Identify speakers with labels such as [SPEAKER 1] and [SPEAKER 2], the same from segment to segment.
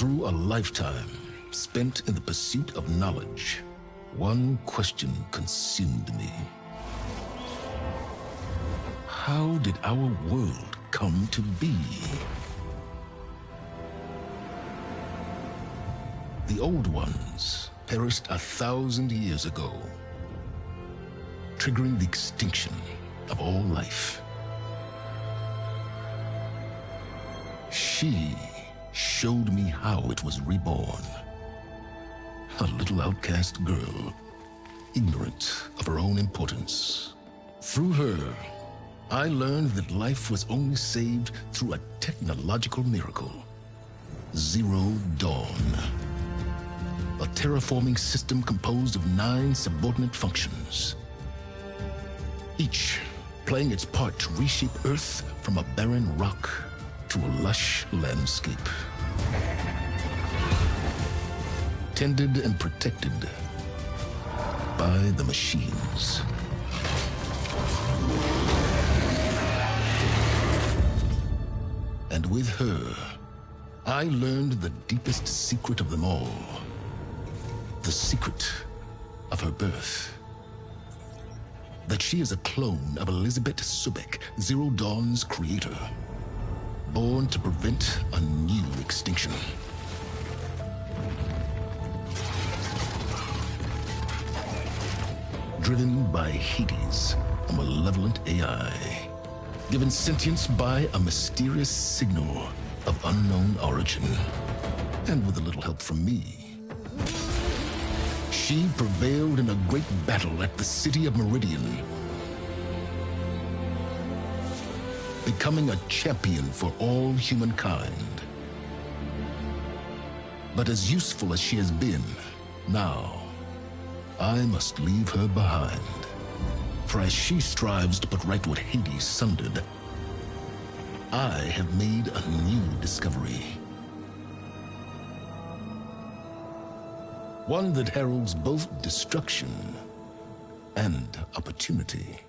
[SPEAKER 1] Through a lifetime spent in the pursuit of knowledge, one question consumed me. How did our world come to be? The old ones perished 1,000 years ago, triggering the extinction of all life. She showed me how it was reborn. A little outcast girl, ignorant of her own importance. Through her, I learned that life was only saved through a technological miracle. Zero Dawn. A terraforming system composed of 9 subordinate functions, each playing its part to reshape Earth from a barren rock to a lush landscape. Tended and protected by the machines. And with her, I learned the deepest secret of them all. The secret of her birth. That she is a clone of Elizabeth Sobek, Zero Dawn's creator. Born to prevent a new extinction. Driven by Hades, a malevolent AI. Given sentience by a mysterious signal of unknown origin. And with a little help from me, she prevailed in a great battle at the city of Meridian, becoming a champion for all humankind. But as useful as she has been, now, I must leave her behind. For as she strives to put right what Hades sundered, I have made a new discovery. One that heralds both destruction and opportunity.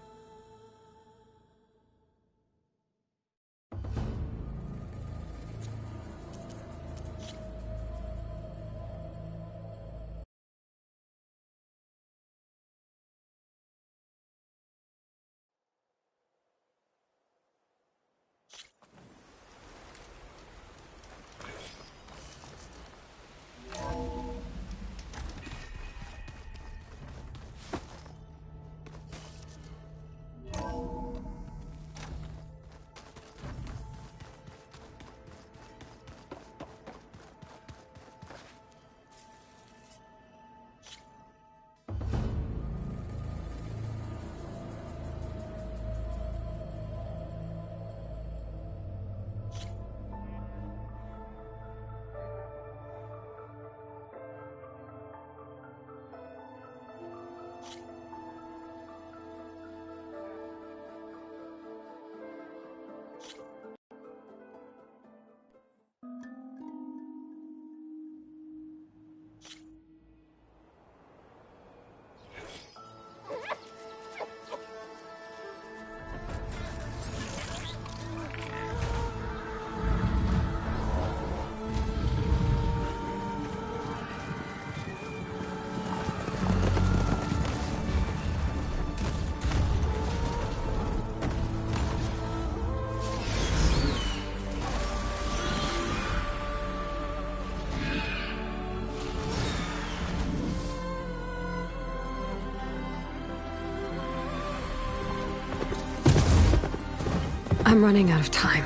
[SPEAKER 2] I'm running out of time,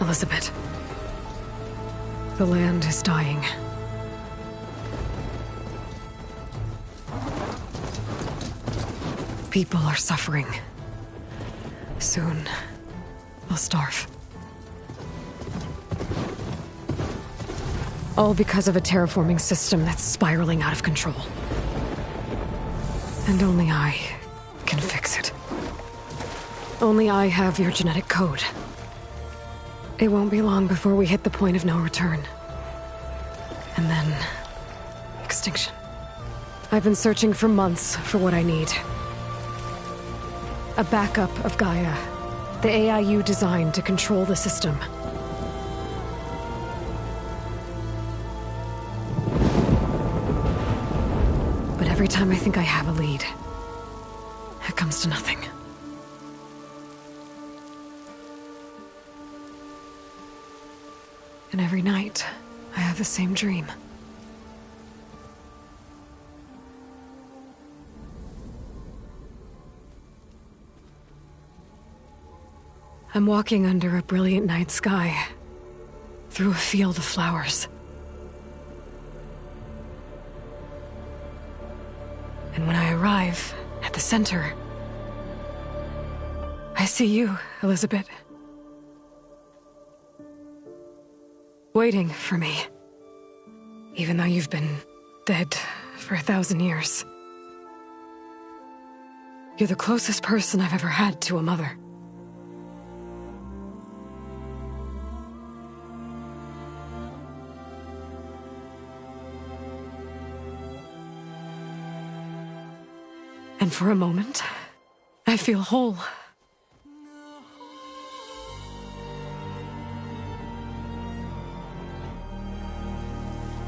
[SPEAKER 2] Elizabeth. The land is dying. People are suffering. Soon, they'll starve. All because of a terraforming system that's spiraling out of control. And only I can fix it. Only I have your genetic code. It won't be long before we hit the point of no return. And then... extinction. I've been searching for months for what I need. A backup of Gaia. The AI you designed to control the system. every time I think I have a lead, it comes to nothing. And every night, I have the same dream. I'm walking under a brilliant night sky, through a field of flowers. And when I arrive at the center, I see you, Elizabeth. Waiting for me. Even though you've been dead for 1,000 years. You're the closest person I've ever had to a mother. And for a moment, I feel whole.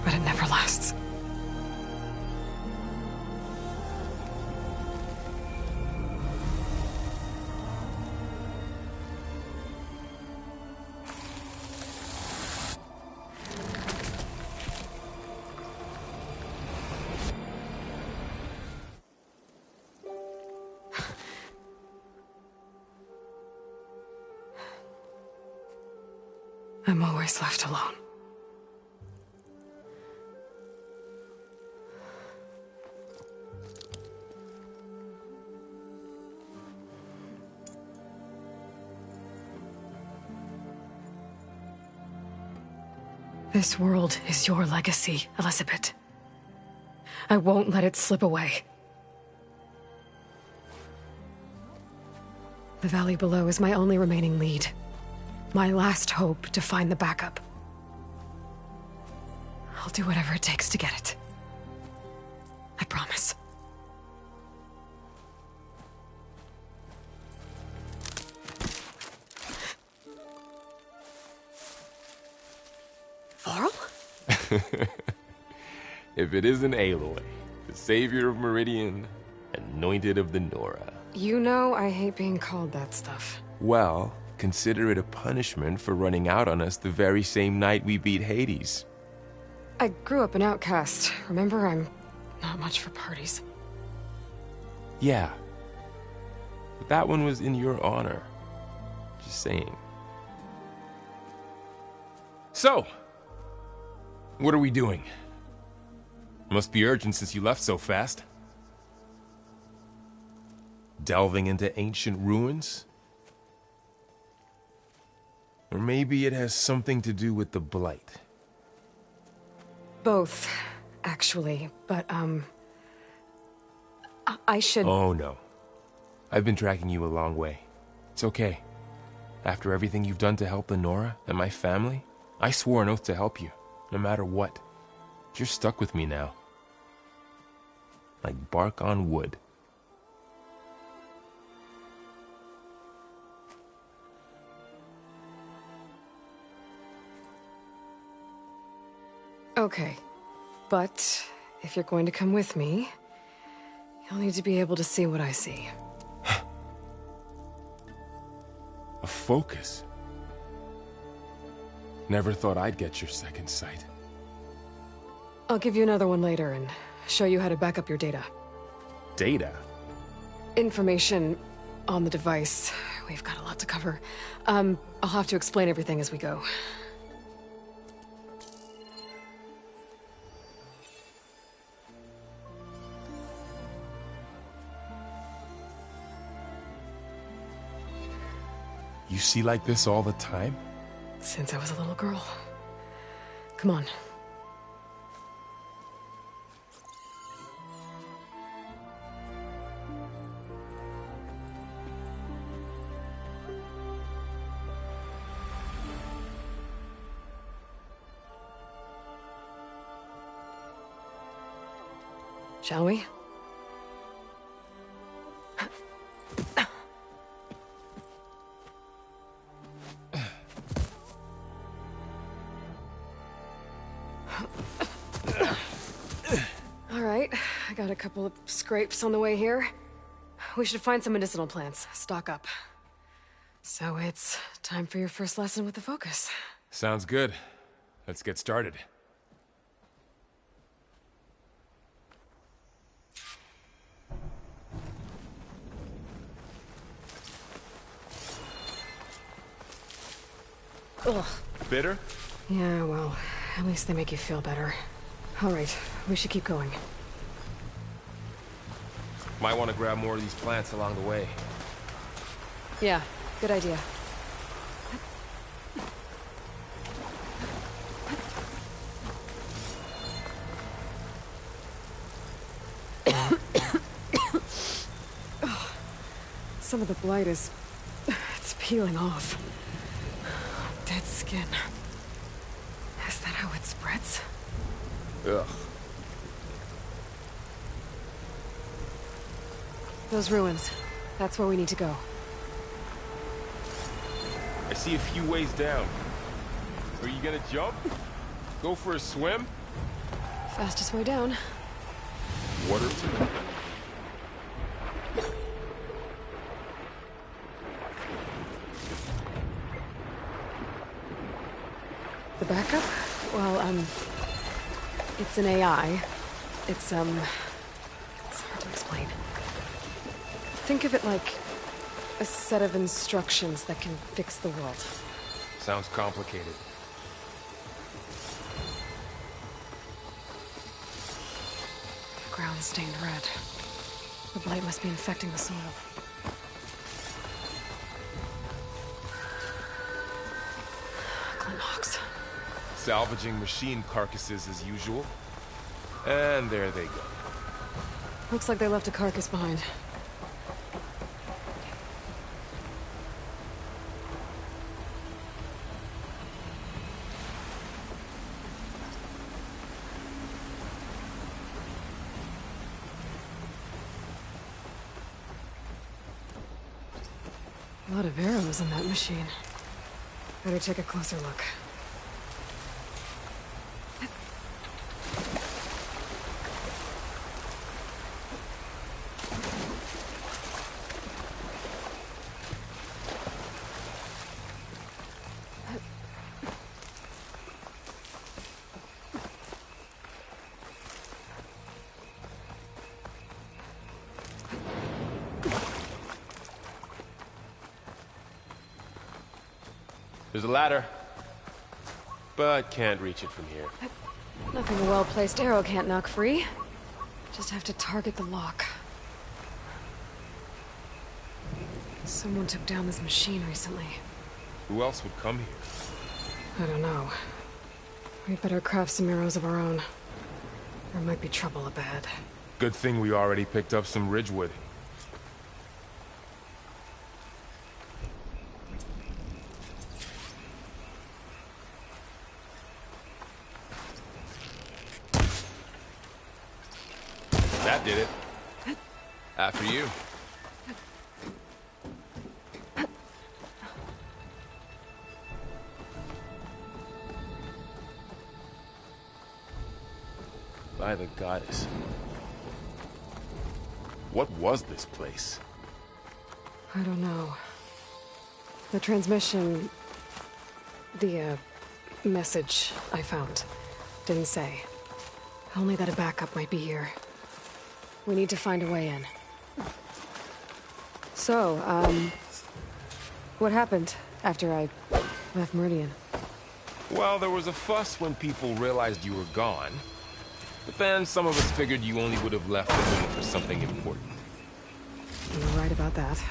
[SPEAKER 2] But it never lasts. I'm always left alone. This world is your legacy, Elizabeth. I won't let it slip away. The valley below is my only remaining lead. My last hope to find the backup. I'll do whatever it takes to get it. I promise. Varl?
[SPEAKER 3] If it isn't Aloy, the savior of Meridian, anointed of the Nora.
[SPEAKER 2] You know I hate being called that stuff.
[SPEAKER 3] Well, consider it a punishment for running out on us the very same night we beat Hades.
[SPEAKER 2] I grew up an outcast. Remember, I'm not much for parties.
[SPEAKER 3] Yeah. But that one was in your honor. Just saying. So, what are we doing? Must be urgent since you left so fast. Delving into ancient ruins? Or maybe it has something to do with the Blight.
[SPEAKER 2] Both, actually, but, I should...
[SPEAKER 3] Oh, no. I've been tracking you a long way. It's okay. After everything you've done to help the Nora and my family, I swore an oath to help you, no matter what. You're stuck with me now. Like bark on wood.
[SPEAKER 2] Okay, but if you're going to come with me, you'll need to be able to see what I see.
[SPEAKER 3] A focus? Never thought I'd get your second sight.
[SPEAKER 2] I'll give you another one later and show you how to back up your data.
[SPEAKER 3] Data?
[SPEAKER 2] Information on the device. We've got a lot to cover. I'll have to explain everything as we go.
[SPEAKER 3] You see like this all the time?
[SPEAKER 2] Since I was a little girl. Come on. Shall we? All right, I gotta a couple of scrapes on the way here. We should find some medicinal plants, stock up. So it's time for your first lesson with the Focus.
[SPEAKER 3] Sounds good. Let's get started.
[SPEAKER 2] Ugh.
[SPEAKER 3] Bitter?
[SPEAKER 2] Yeah, well, at least they make you feel better. All right, we should keep going.
[SPEAKER 3] Might want to grab more of these plants along the way.
[SPEAKER 2] Yeah, good idea. Some of the blight is... it's peeling off. Dead skin. Is that how it spreads?
[SPEAKER 3] Ugh.
[SPEAKER 2] Those ruins. That's where we need to go.
[SPEAKER 3] I see a few ways down. Are you gonna jump? Go for a swim?
[SPEAKER 2] Fastest way down.
[SPEAKER 3] Water?
[SPEAKER 2] The backup? Well, it's an AI. It's hard to explain. Think of it like a set of instructions that can fix the world.
[SPEAKER 3] Sounds complicated.
[SPEAKER 2] The ground stained red. The blight must be infecting the soil. Glenhawks.
[SPEAKER 3] Salvaging machine carcasses as usual. And there they go.
[SPEAKER 2] Looks like they left a carcass behind. A lot of arrows in that machine. Better take a closer look.
[SPEAKER 3] There's a ladder, but can't reach it from here.
[SPEAKER 2] Nothing a well-placed arrow can't knock free. Just have to target the lock. Someone took down this machine recently.
[SPEAKER 3] Who else would come here?
[SPEAKER 2] I don't know. We'd better craft some arrows of our own. There might be trouble up ahead.
[SPEAKER 3] Good thing we already picked up some ridgewood. That did it. After you. By the goddess. What was this place?
[SPEAKER 2] I don't know. The transmission... the, message I found didn't say. Only that a backup might be here. We need to find a way in. So, what happened after I left Meridian?
[SPEAKER 3] Well, there was a fuss when people realized you were gone. But then some of us figured you only would have left looking for something important.
[SPEAKER 2] You're right about that.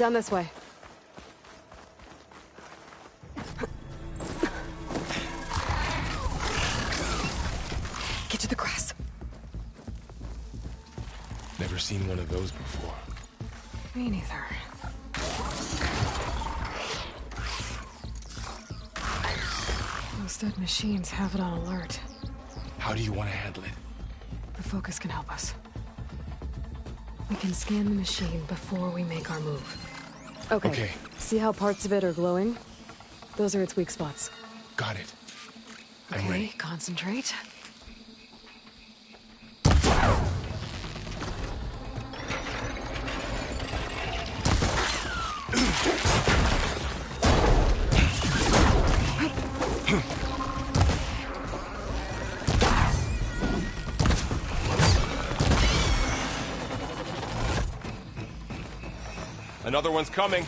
[SPEAKER 2] Down this way. Get to the grass.
[SPEAKER 3] Never seen one of those before.
[SPEAKER 2] Me neither. Those dead machines have it on alert.
[SPEAKER 3] How do you want to handle it?
[SPEAKER 2] The focus can help us. We can scan the machine before we make our move. Okay. See how parts of it are glowing? Those are its weak spots.
[SPEAKER 3] Got it. I'm
[SPEAKER 2] Okay,
[SPEAKER 3] ready.
[SPEAKER 2] concentrate.
[SPEAKER 3] Another one's coming.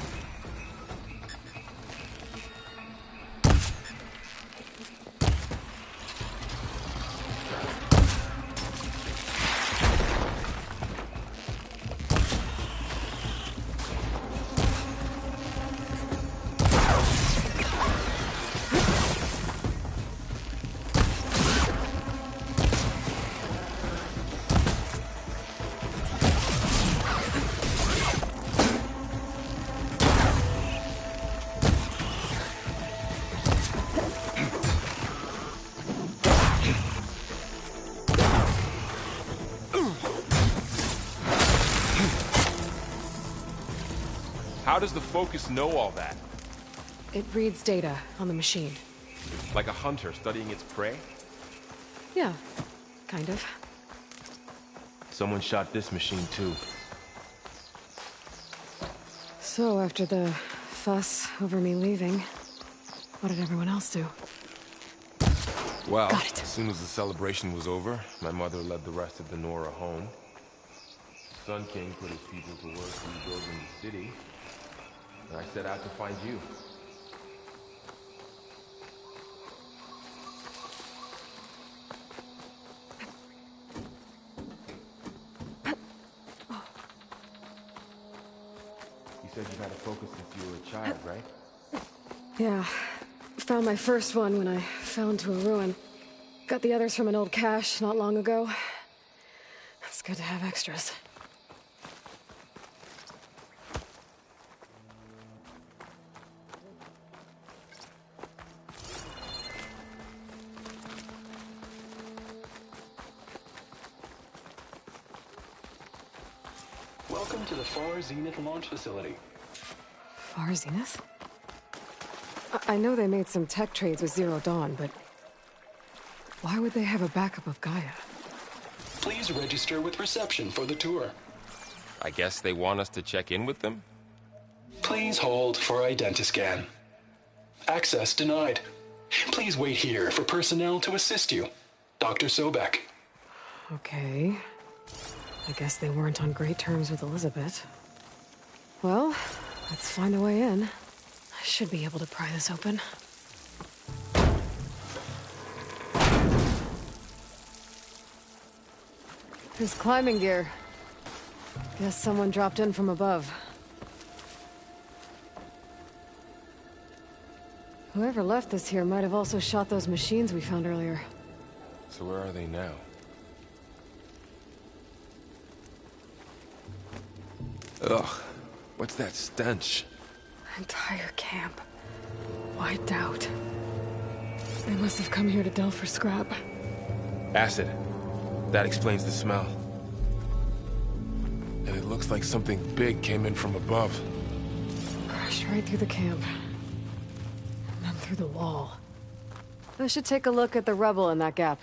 [SPEAKER 3] How does the focus know all that?
[SPEAKER 2] It reads data on the machine.
[SPEAKER 3] Like a hunter studying its prey?
[SPEAKER 2] Yeah, kind of.
[SPEAKER 3] Someone shot this machine too.
[SPEAKER 2] So, after the fuss over me leaving, what did everyone else do?
[SPEAKER 3] Well,
[SPEAKER 2] Got it.
[SPEAKER 3] as soon as the celebration was over, my mother led the rest of the Nora home. Sun King put his people to work rebuilding the city. And I set out to find you. You said you had a focus since you were a child, right?
[SPEAKER 2] Yeah. Found my first one when I fell into a ruin. Got the others from an old cache not long ago. It's good to have extras.
[SPEAKER 4] Welcome to the Far Zenith launch facility.
[SPEAKER 2] Far Zenith? I know they made some tech trades with Zero Dawn, but why would they have a backup of Gaia?
[SPEAKER 4] Please register with reception for the tour.
[SPEAKER 3] I guess they want us to check in with them?
[SPEAKER 4] Please hold for identiscan. Access denied. Please wait here for personnel to assist you. Dr. Sobek.
[SPEAKER 2] Okay. I guess they weren't on great terms with Elizabeth. Well, let's find a way in. I should be able to pry this open. There's climbing gear. Guess someone dropped in from above. Whoever left this here might have also shot those machines we found earlier.
[SPEAKER 3] So where are they now? Ugh, what's that stench?
[SPEAKER 2] Entire camp. Wiped out. They must have come here to delve for scrap.
[SPEAKER 3] Acid. That explains the smell. And it looks like something big came in from above.
[SPEAKER 2] Crashed right through the camp. And then through the wall. I should take a look at the rubble in that gap.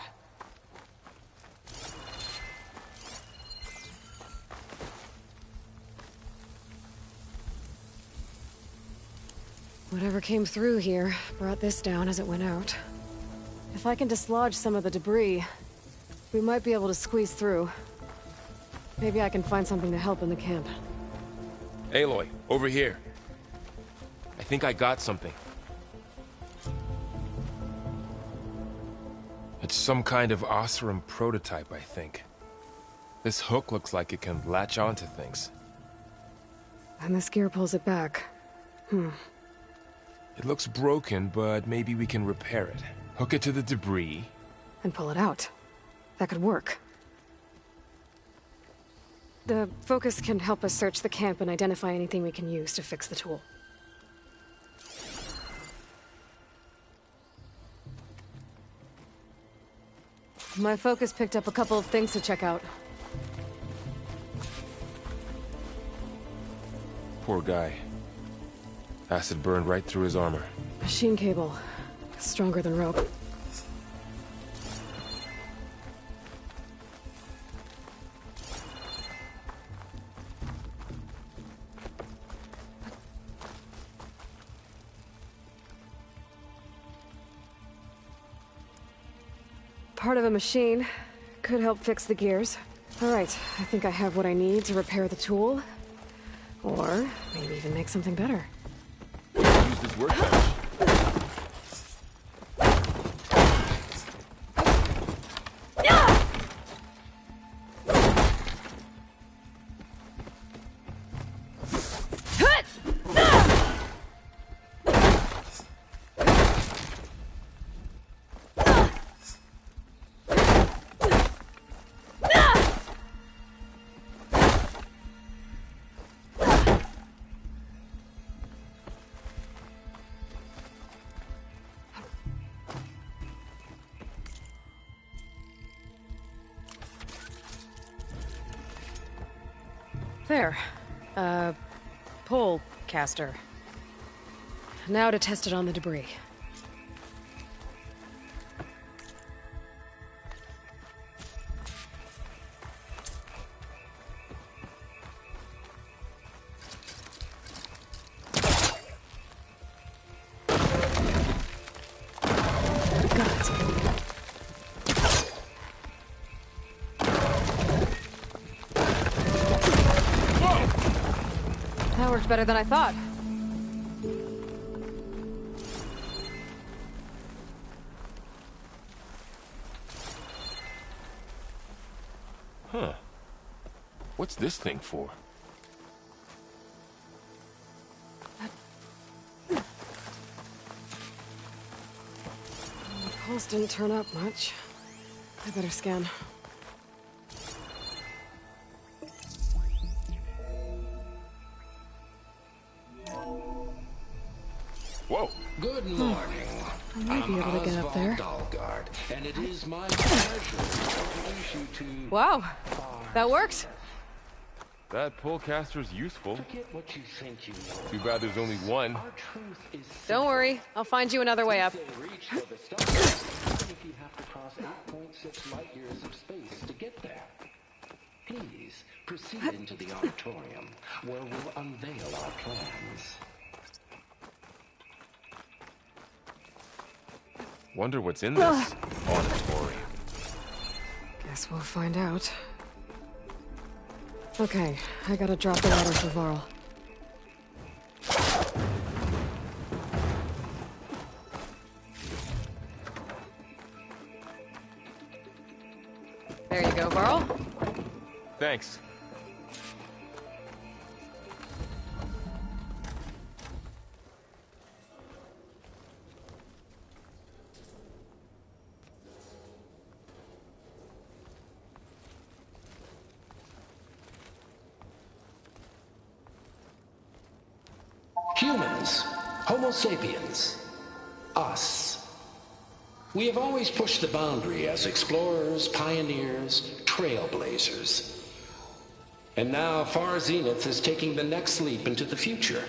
[SPEAKER 2] Whatever came through here brought this down as it went out. If I can dislodge some of the debris, we might be able to squeeze through. Maybe I can find something to help in the camp.
[SPEAKER 3] Aloy, over here. I think I got something. It's some kind of Oseram prototype, I think. This hook looks like it can latch onto things.
[SPEAKER 2] And this gear pulls it back.
[SPEAKER 3] It looks broken, but maybe we can repair it. Hook it to the debris.
[SPEAKER 2] And pull it out. That could work. The focus can help us search the camp and identify anything we can use to fix the tool. My focus picked up a couple of things to check out.
[SPEAKER 3] Poor guy. Acid burned right through his armor.
[SPEAKER 2] Machine cable. Stronger than rope. Part of a machine. Could help fix the gears. Alright, I think I have what I need to repair the tool. Or maybe even make something better.
[SPEAKER 3] Use this workbench.
[SPEAKER 2] There. Pole caster. Now to test it on the debris. That worked better than I thought.
[SPEAKER 3] Huh. What's this thing for?
[SPEAKER 2] The pulse didn't turn up much. I better scan.
[SPEAKER 3] Whoa.
[SPEAKER 5] Good morning.
[SPEAKER 2] I might be able to get up there.
[SPEAKER 5] Dalgard, and it is my pleasure to introduce you to...
[SPEAKER 2] Wow, that worked.
[SPEAKER 3] That pole caster's useful.
[SPEAKER 5] Forget what you think you know.
[SPEAKER 3] Too bad there's only one.
[SPEAKER 5] Our truth is
[SPEAKER 2] Don't worry, I'll find you another way up.
[SPEAKER 5] within reach for the stars, even if you have to cross 8.6 light years of space to get there. Please proceed into the auditorium, where we'll unveil our plans.
[SPEAKER 3] Wonder what's in this auditorium.
[SPEAKER 2] Guess we'll find out. Okay, I gotta drop the ladder for Varl. There you go, Varl.
[SPEAKER 3] Thanks.
[SPEAKER 5] Humans, Homo sapiens, us. We have always pushed the boundary as explorers, pioneers, trailblazers. And now Far Zenith is taking the next leap into the future.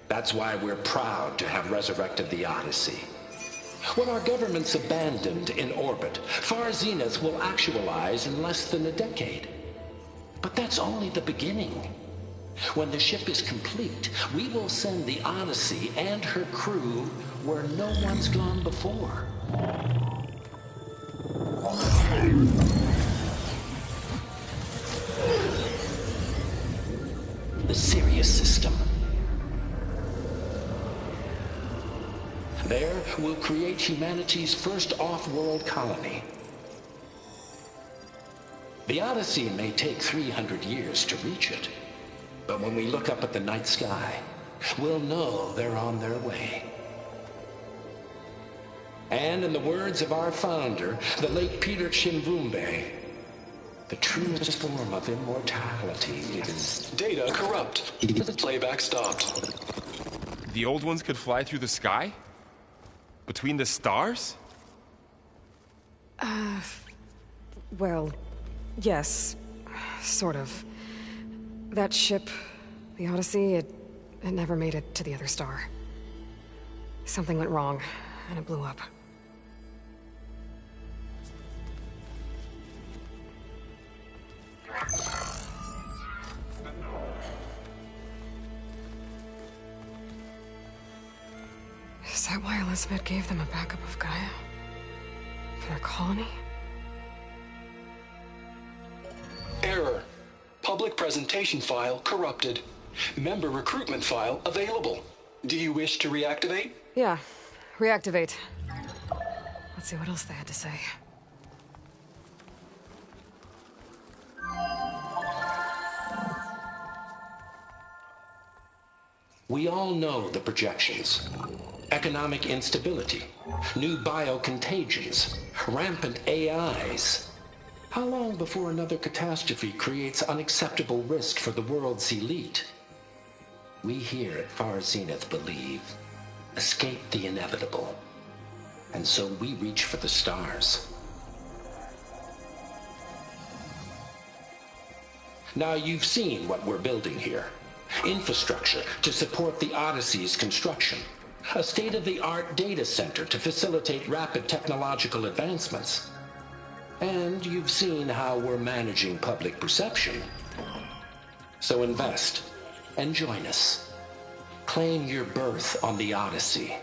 [SPEAKER 5] That's why we're proud to have resurrected the Odyssey. When our government's abandoned in orbit, Far Zenith will actualize in less than a decade. But that's only the beginning. When the ship is complete, we will send the Odyssey and her crew where no one's gone before. The Sirius system. There, we'll create humanity's first off-world colony. The Odyssey may take 300 years to reach it. But when we look up at the night sky, we'll know they're on their way. And in the words of our founder, the late Peter Chimvumbe, the truest form of immortality is...
[SPEAKER 4] Data corrupt. Playback stopped.
[SPEAKER 3] The old ones could fly through the sky? Between the stars?
[SPEAKER 2] Well, yes. Sort of. That ship, the Odyssey, it never made it to the other star. Something went wrong, and it blew up. Is that why Elizabeth gave them a backup of Gaia? For their colony?
[SPEAKER 4] Error. Public presentation file corrupted. Member recruitment file available. Do you wish to reactivate?
[SPEAKER 2] Yeah, reactivate. Let's see what else they had to say.
[SPEAKER 5] We all know the projections. Economic instability, new biocontagions, rampant AIs. How long before another catastrophe creates unacceptable risk for the world's elite? We here at Far Zenith believe, escape the inevitable. And so we reach for the stars. Now you've seen what we're building here. Infrastructure to support the Odyssey's construction. A state-of-the-art data center to facilitate rapid technological advancements. And you've seen how we're managing public perception. So invest and join us. Claim your berth on the Odyssey.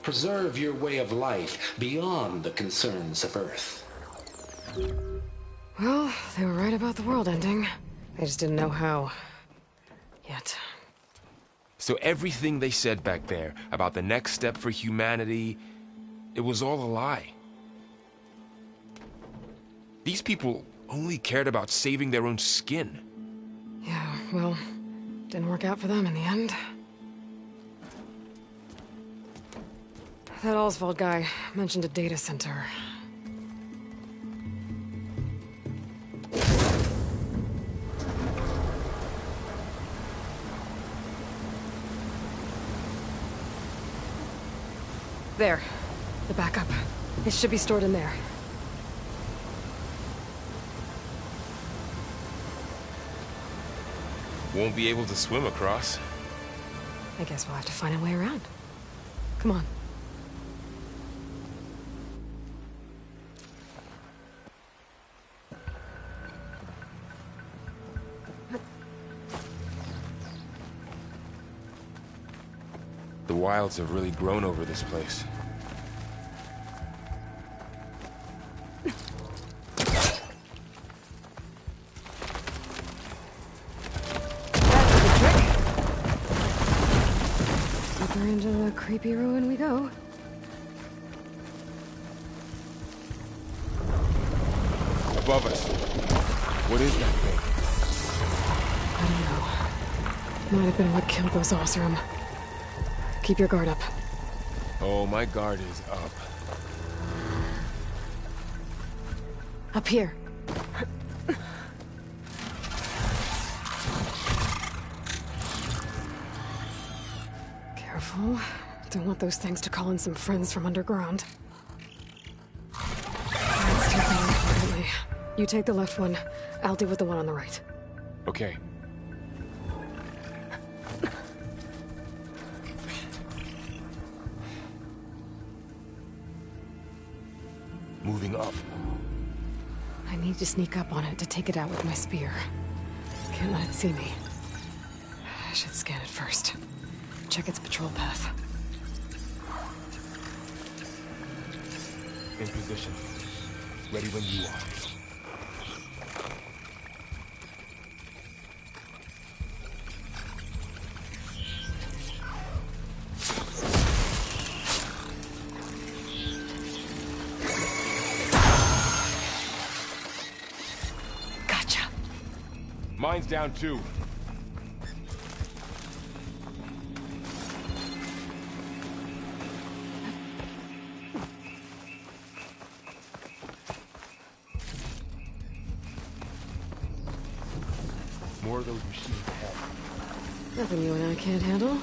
[SPEAKER 5] Preserve your way of life beyond the concerns of Earth.
[SPEAKER 2] Well, they were right about the world ending. They just didn't know how. Yet.
[SPEAKER 3] So everything they said back there about the next step for humanity, it was all a lie. These people only cared about saving their own skin.
[SPEAKER 2] Yeah, well, didn't work out for them in the end. That Oswald guy mentioned a data center. There. The backup. It should be stored in there.
[SPEAKER 3] Won't be able to swim across.
[SPEAKER 2] I guess we'll have to find a way around. Come on.
[SPEAKER 3] The wilds have really grown over this place.
[SPEAKER 2] Deeper into the creepy ruin we go.
[SPEAKER 3] Above us. What is that thing?
[SPEAKER 2] I don't know. Might have been what killed those Osram. Keep your guard up.
[SPEAKER 3] Oh, my guard is up.
[SPEAKER 2] Up here. Careful. Don't want those things to call in some friends from underground. Let's take them quietly. You take the left one. I'll deal with the one on the right.
[SPEAKER 3] Okay. Moving up.
[SPEAKER 2] I need to sneak up on it to take it out with my spear. Can't let it see me. I should scan it first. Check its patrol path.
[SPEAKER 3] In position. Ready when you are.
[SPEAKER 2] Gotcha.
[SPEAKER 3] Mine's down too. those machines ahead?
[SPEAKER 2] Nothing you and I can't handle.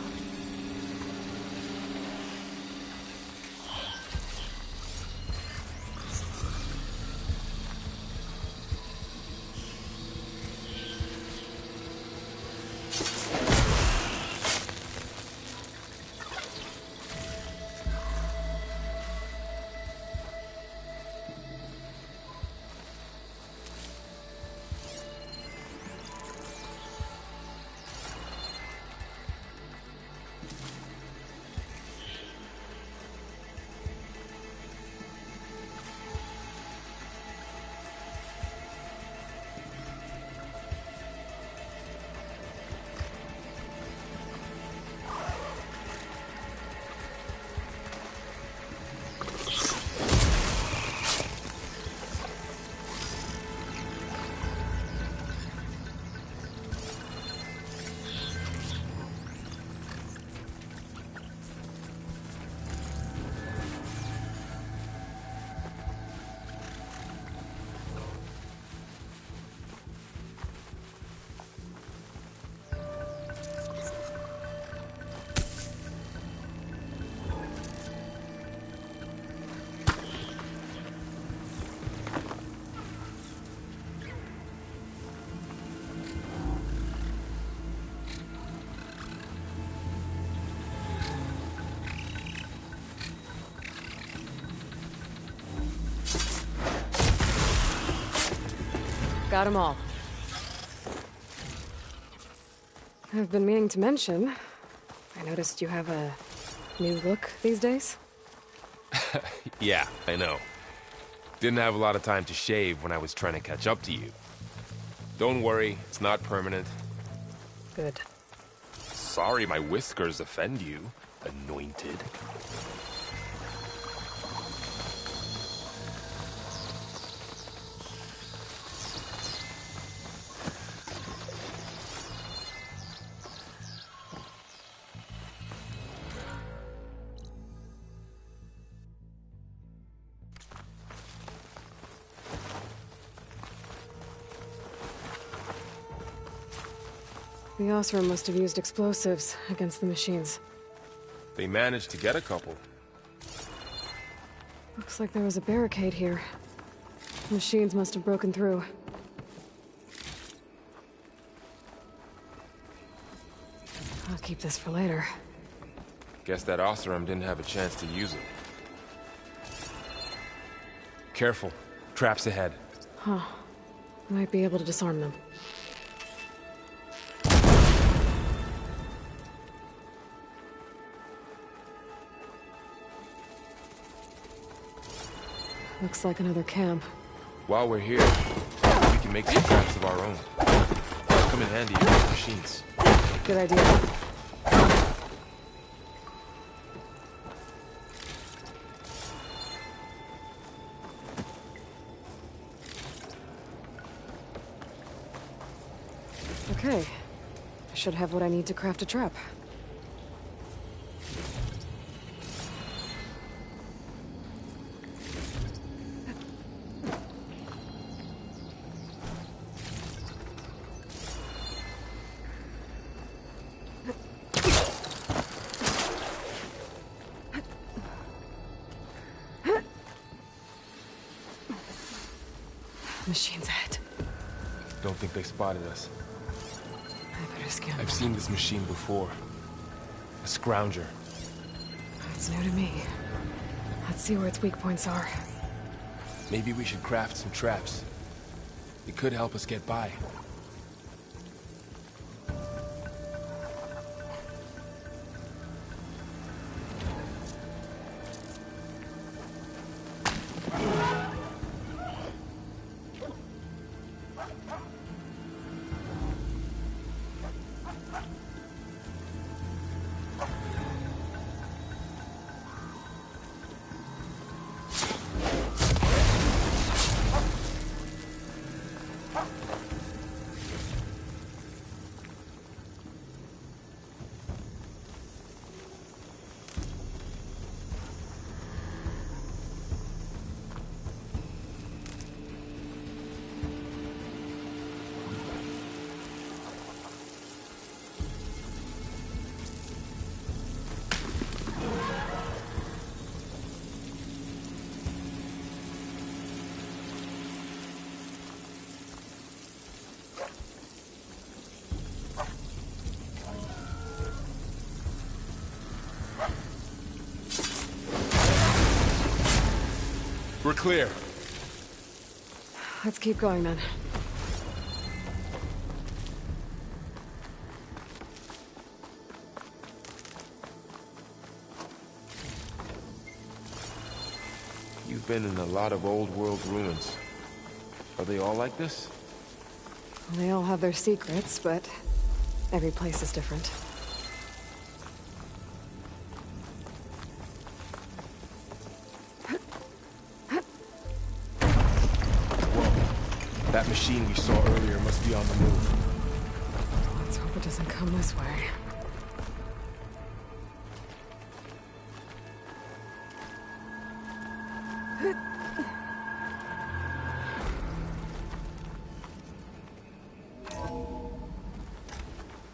[SPEAKER 2] Got 'em all. I've been meaning to mention, I noticed you have a new look these days.
[SPEAKER 3] Yeah, I know. Didn't have a lot of time to shave when I was trying to catch up to you. Don't worry, it's not permanent.
[SPEAKER 2] Good.
[SPEAKER 3] Sorry my whiskers offend you, anointed.
[SPEAKER 2] The Osram must have used explosives against the machines.
[SPEAKER 3] They managed to get a couple.
[SPEAKER 2] Looks like there was a barricade here. The machines must have broken through. I'll keep this for later.
[SPEAKER 3] Guess that Osram didn't have a chance to use it. Careful. Traps ahead.
[SPEAKER 2] Huh. Might be able to disarm them. Looks like another camp.
[SPEAKER 3] While we're here, we can make some traps of our own. Come in handy against machines.
[SPEAKER 2] Good idea. Okay. I should have what I need to craft a trap. Machines ahead.
[SPEAKER 3] Don't think they spotted us.
[SPEAKER 2] I better scan them.
[SPEAKER 3] I've seen this machine before. A scrounger.
[SPEAKER 2] It's new to me. Let's see where its weak points are.
[SPEAKER 3] Maybe we should craft some traps. It could help us get by. We're clear.
[SPEAKER 2] Let's keep going then.
[SPEAKER 3] You've been in a lot of old world ruins. Are they all like this?
[SPEAKER 2] They all have their secrets, but every place is different.
[SPEAKER 3] Whoa. That machine we saw earlier must be on the move.
[SPEAKER 2] Let's hope it doesn't come this way.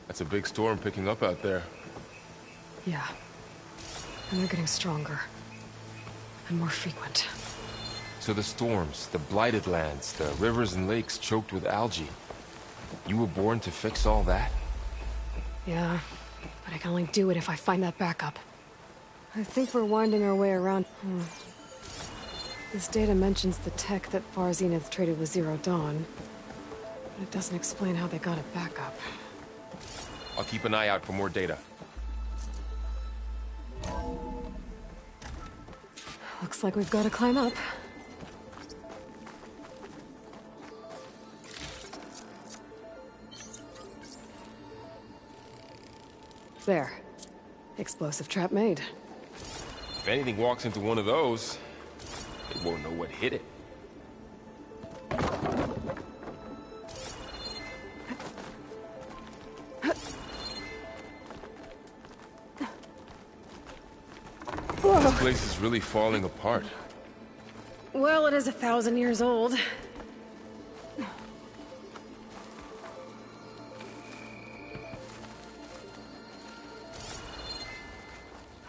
[SPEAKER 3] That's a big storm picking up out there.
[SPEAKER 2] Yeah. And they're getting stronger. And more frequent.
[SPEAKER 3] So the storms, the blighted lands, the rivers and lakes choked with algae. You were born to fix all that?
[SPEAKER 2] Yeah, but I can only do it if I find that backup. I think we're winding our way around. This data mentions the tech that Far Zenith traded with Zero Dawn. But it doesn't explain how they got it back up.
[SPEAKER 3] I'll keep an eye out for more data.
[SPEAKER 2] Looks like we've got to climb up. There. Explosive trap made.
[SPEAKER 3] If anything walks into one of those, they won't know what hit it. This place is really falling apart.
[SPEAKER 2] Well, it is 1,000 years old.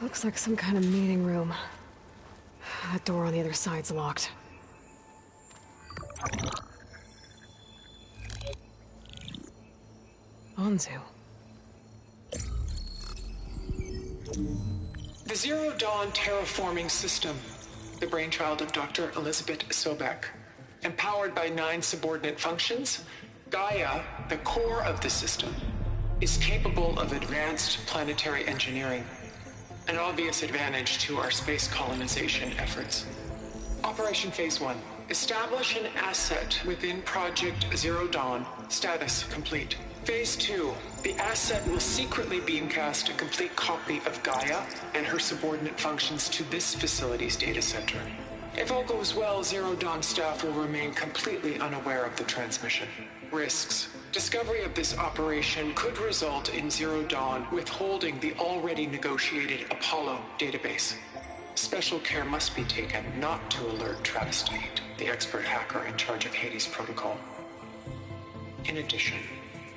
[SPEAKER 2] Looks like some kind of meeting room. That door on the other side's locked. Anzu.
[SPEAKER 6] The Zero Dawn terraforming system, the brainchild of Dr. Elizabeth Sobek. Empowered by 9 subordinate functions, Gaia, the core of the system, is capable of advanced planetary engineering, an obvious advantage to our space colonization efforts. Operation Phase 1. Establish an asset within Project Zero Dawn. Status complete. Phase 2. The asset will secretly beamcast a complete copy of Gaia and her subordinate functions to this facility's data center. If all goes well, Zero Dawn staff will remain completely unaware of the transmission. Risks. Discovery of this operation could result in Zero Dawn withholding the already negotiated Apollo database. Special care must be taken not to alert Travis Tate, the expert hacker in charge of Hades Protocol. In addition,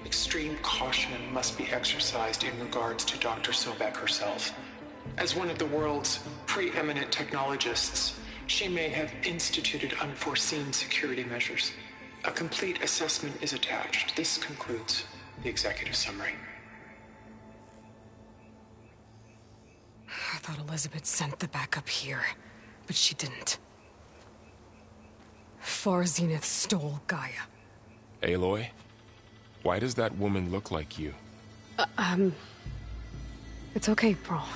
[SPEAKER 6] extreme caution must be exercised in regards to Dr. Sobek herself. As one of the world's preeminent technologists, she may have instituted unforeseen security measures. A complete assessment is attached. This concludes the executive summary.
[SPEAKER 2] I thought Elizabeth sent the backup here, but she didn't. Far Zenith stole Gaia.
[SPEAKER 3] Aloy? Why does that woman look like you?
[SPEAKER 2] It's okay, Pearl.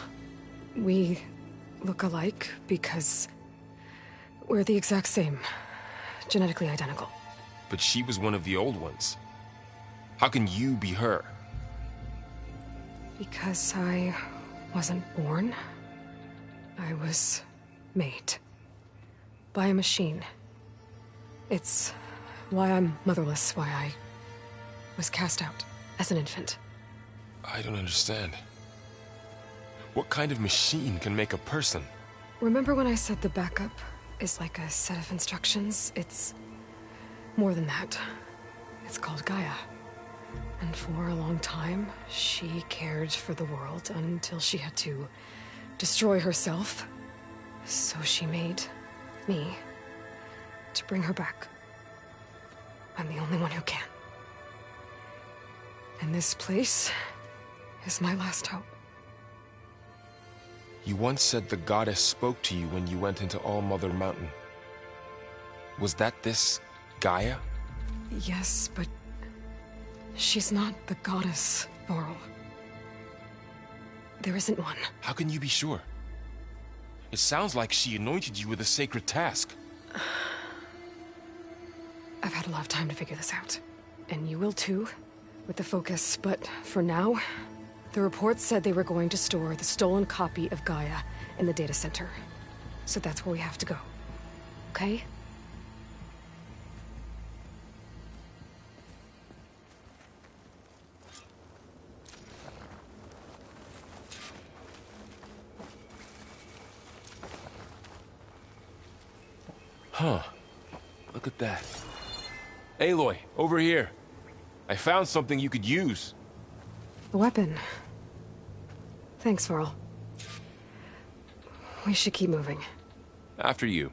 [SPEAKER 2] We look alike because we're the exact same. Genetically identical.
[SPEAKER 3] But she was one of the old ones. How can you be her?
[SPEAKER 2] Because I wasn't born. I was made. By a machine. It's why I'm motherless, why I was cast out as an infant.
[SPEAKER 3] I don't understand. What kind of machine can make a person?
[SPEAKER 2] Remember when I said the backup is like a set of instructions? It's more than that. It's called Gaia. And for a long time, she cared for the world until she had to destroy herself. So she made me to bring her back. I'm the only one who can. And this place is my last hope.
[SPEAKER 3] You once said the goddess spoke to you when you went into All-Mother Mountain. Was that this Gaia?
[SPEAKER 2] Yes, but she's not the goddess, Varl. There isn't one.
[SPEAKER 3] How can you be sure? It sounds like she anointed you with a sacred task.
[SPEAKER 2] I've had a lot of time to figure this out. And you will too, with the focus. But for now, the report said they were going to store the stolen copy of Gaia in the data center. So that's where we have to go. Okay?
[SPEAKER 3] Huh. Look at that. Aloy, over here. I found something you could use.
[SPEAKER 2] A weapon. Thanks, Varl. We should keep moving.
[SPEAKER 3] After you.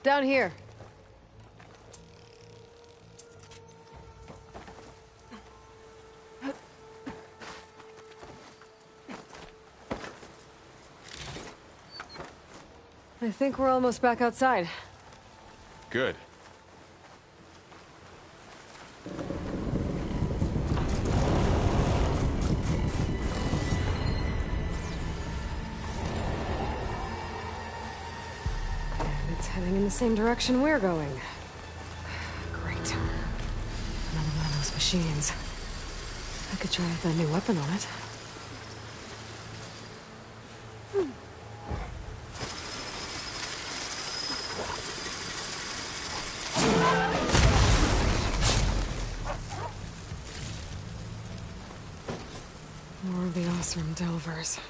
[SPEAKER 2] Down here. I think we're almost back outside.
[SPEAKER 3] Good.
[SPEAKER 2] It's heading in the same direction we're going. Great. Another one of those machines. I could try with that new weapon on it. More of the awesome Delvers.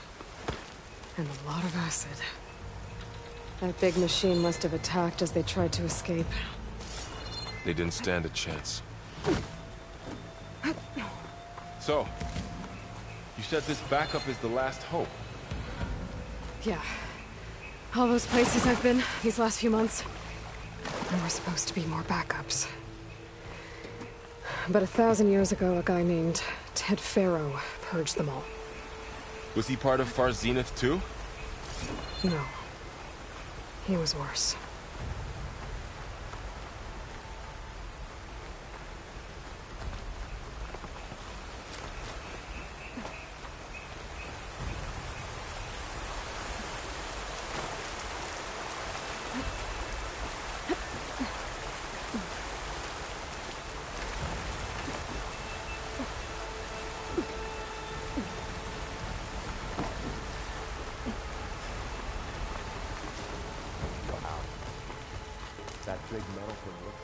[SPEAKER 2] And a lot of acid. That big machine must have attacked as they tried to escape.
[SPEAKER 3] They didn't stand a chance. So, you said this backup is the last hope.
[SPEAKER 2] Yeah. All those places I've been these last few months. There were supposed to be more backups. But 1,000 years ago, a guy named Ted Pharaoh purged them all.
[SPEAKER 3] Was he part of Far Zenith too?
[SPEAKER 2] No. He was worse.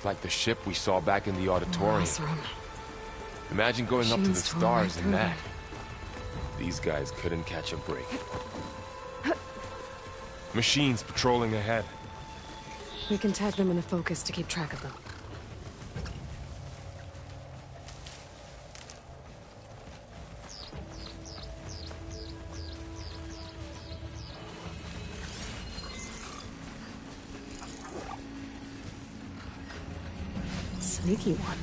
[SPEAKER 3] Like the ship we saw back in the auditorium.
[SPEAKER 2] Awesome.
[SPEAKER 3] Imagine going up to the
[SPEAKER 2] Machines tore right
[SPEAKER 3] stars in
[SPEAKER 2] through
[SPEAKER 3] that. These guys couldn't catch a break. Machines patrolling ahead.
[SPEAKER 2] We can tag them in the focus to keep track of them. Sneaky one.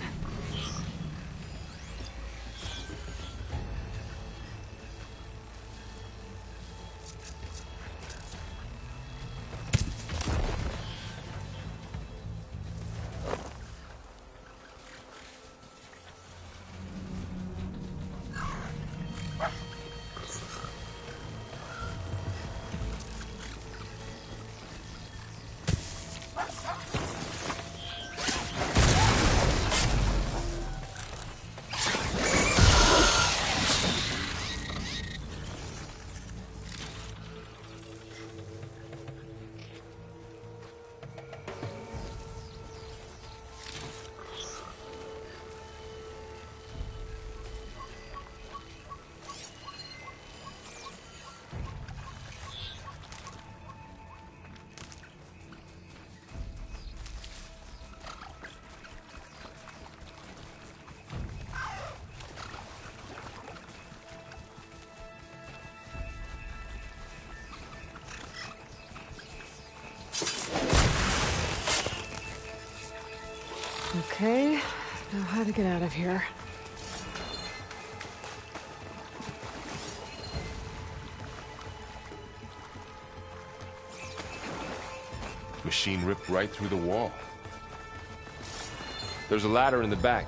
[SPEAKER 2] Okay, now how to get out of here.
[SPEAKER 3] Machine ripped right through the wall. There's a ladder in the back.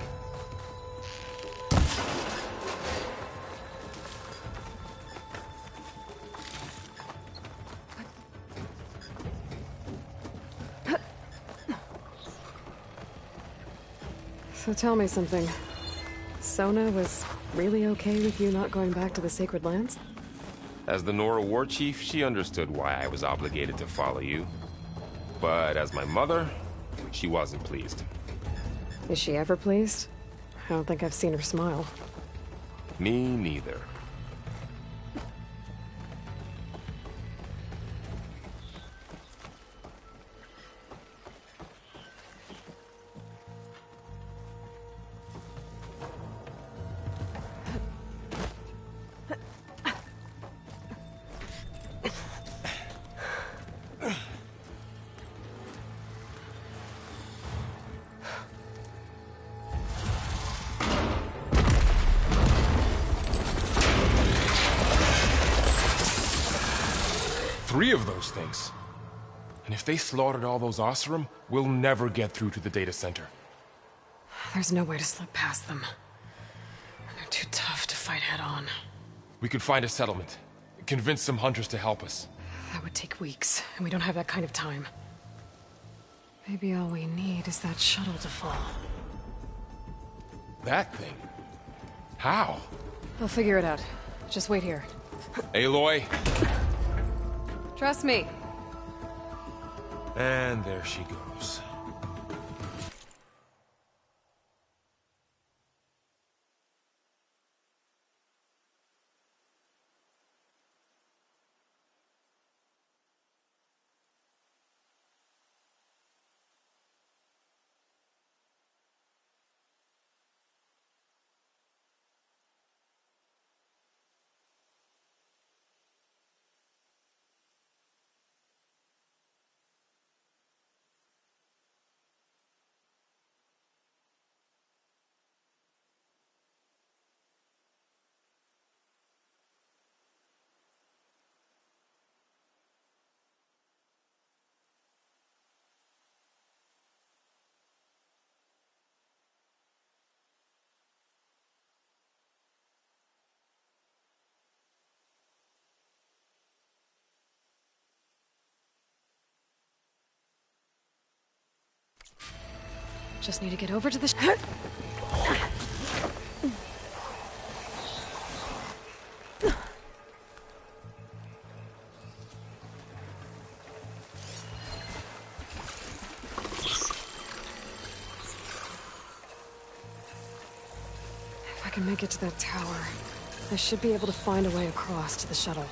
[SPEAKER 2] So tell me something. Sona was really okay with you not going back to the Sacred Lands?
[SPEAKER 3] As the Nora war chief, she understood why I was obligated to follow you. But as my mother, she wasn't pleased.
[SPEAKER 2] Is she ever pleased? I don't think I've seen her smile.
[SPEAKER 3] Me neither. Three of those things. And if they slaughtered all those Oseram, we'll never get through to the data center.
[SPEAKER 2] There's no way to slip past them. They're too tough to fight head-on.
[SPEAKER 3] We could find a settlement. Convince some hunters to help us.
[SPEAKER 2] That would take weeks, and we don't have that kind of time. Maybe all we need is that shuttle to fall.
[SPEAKER 3] That thing? How?
[SPEAKER 2] I'll figure it out. Just wait here.
[SPEAKER 3] Aloy.
[SPEAKER 2] Trust me.
[SPEAKER 3] And there she goes.
[SPEAKER 2] Just need to get over to the If I can make it to that tower, I should be able to find a way across to the shuttle.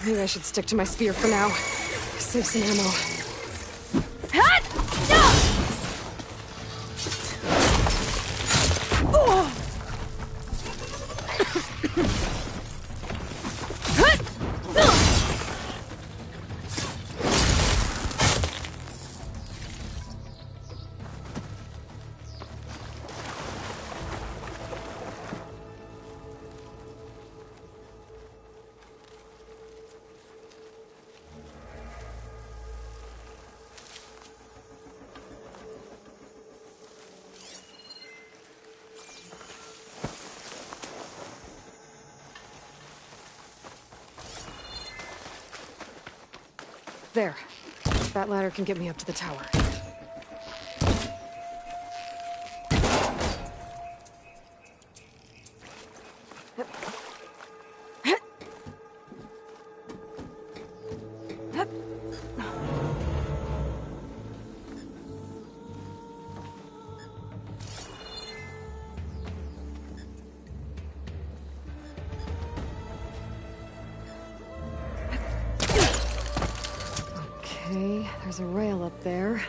[SPEAKER 2] Maybe I should stick to my spear for now. Save some ammo. There. That ladder can get me up to the tower. Okay, there's a rail up there.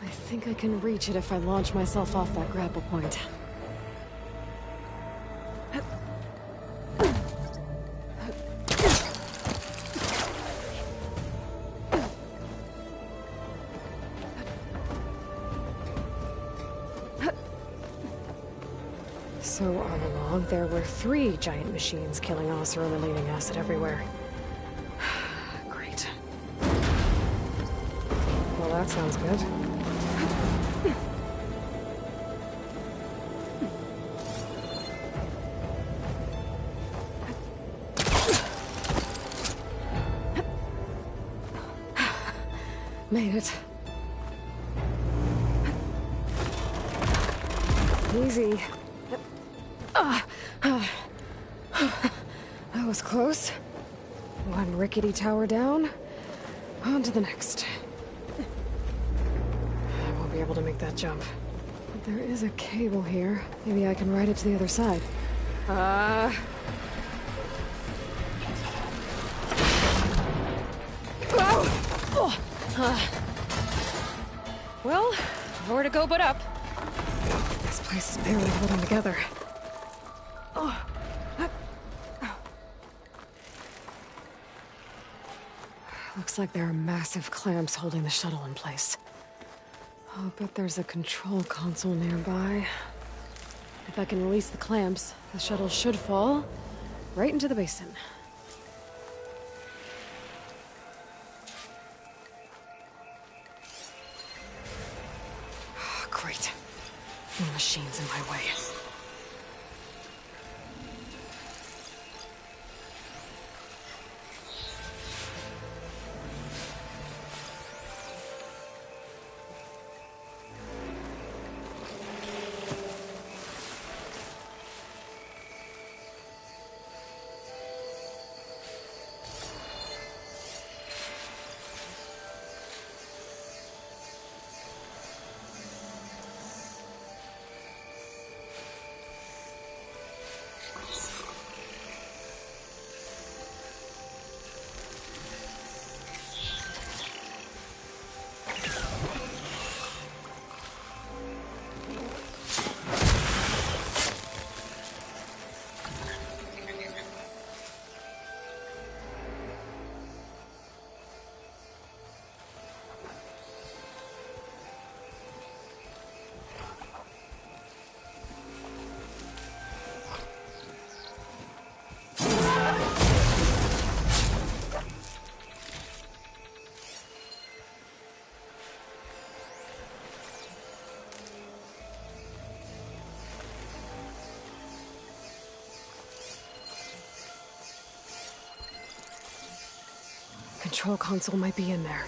[SPEAKER 2] I think I can reach it if I launch myself off that grapple point. So all along, there were 3 giant machines killing Oseram and leaving acid everywhere. Great. Well, that sounds good. Made it. Easy. That was close. One rickety tower down. On to the next. I won't be able to make that jump. But there is a cable here. Maybe I can ride it to the other side. Well, nowhere to go but up. This place is barely holding together. Looks like there are massive clamps holding the shuttle in place. I'll bet there's a control console nearby. If I can release the clamps, the shuttle should fall right into the basin. Great. No machines in my way. Control console might be in there.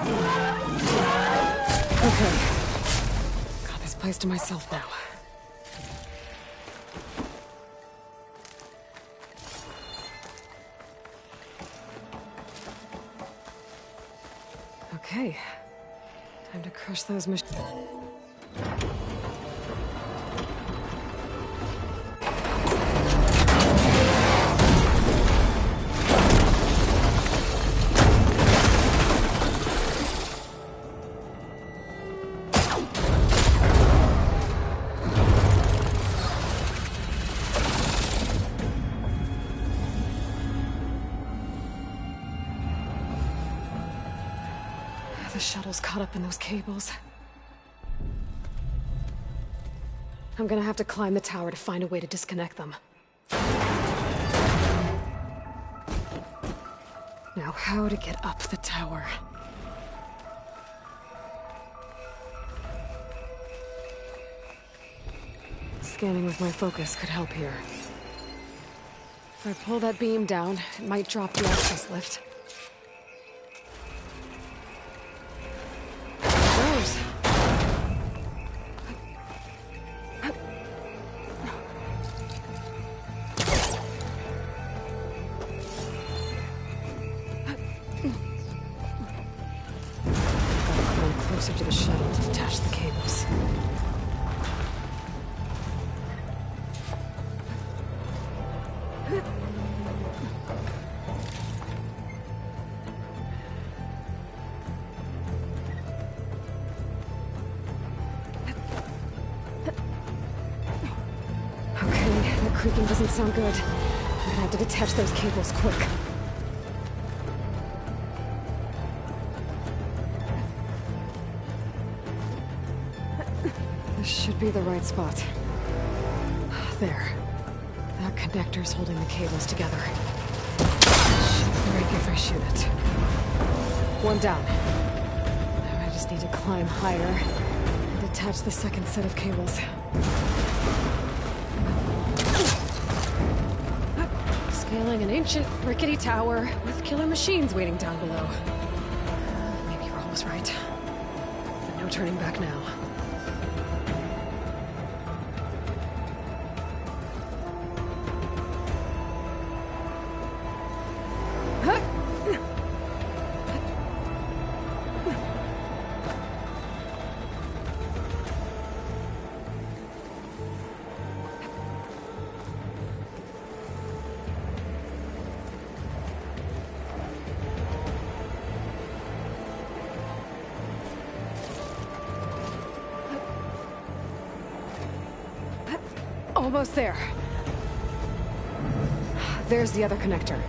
[SPEAKER 2] Okay. Got this place to myself now. Okay. Time to crush those machines. The shuttle's caught up in those cables. I'm gonna have to climb the tower to find a way to disconnect them. Now, how to get up the tower? Scanning with my focus could help here. If I pull that beam down, it might drop the access lift. Closer to the shuttle to detach the cables. Okay, the creaking doesn't sound good. I'm gonna have to detach those cables quick. should be the right spot. There. That connector's holding the cables together. Should break if I shoot it. One down. Now I just need to climb higher and attach the second set of cables. Scaling an ancient, rickety tower with killer machines waiting down below. Maybe Roll was right. But no turning back now. Almost there. There's the other connector.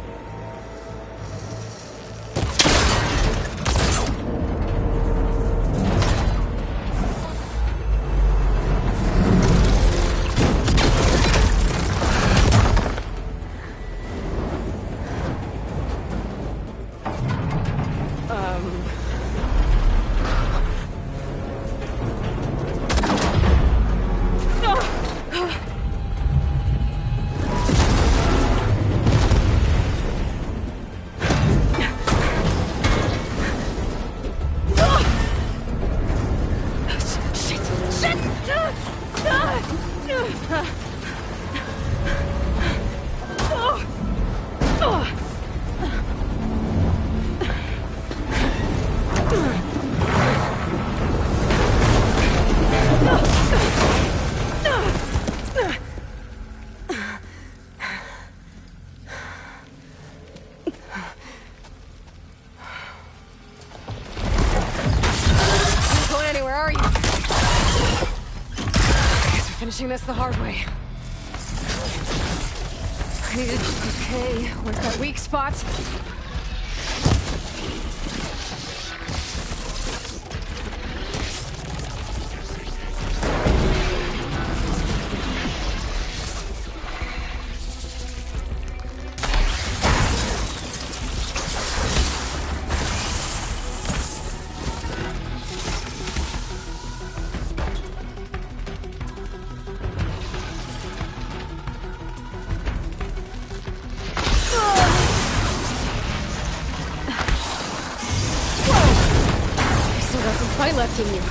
[SPEAKER 2] Finishing this the hard way. I needed... Okay, where's that weak spot? Fight left in you.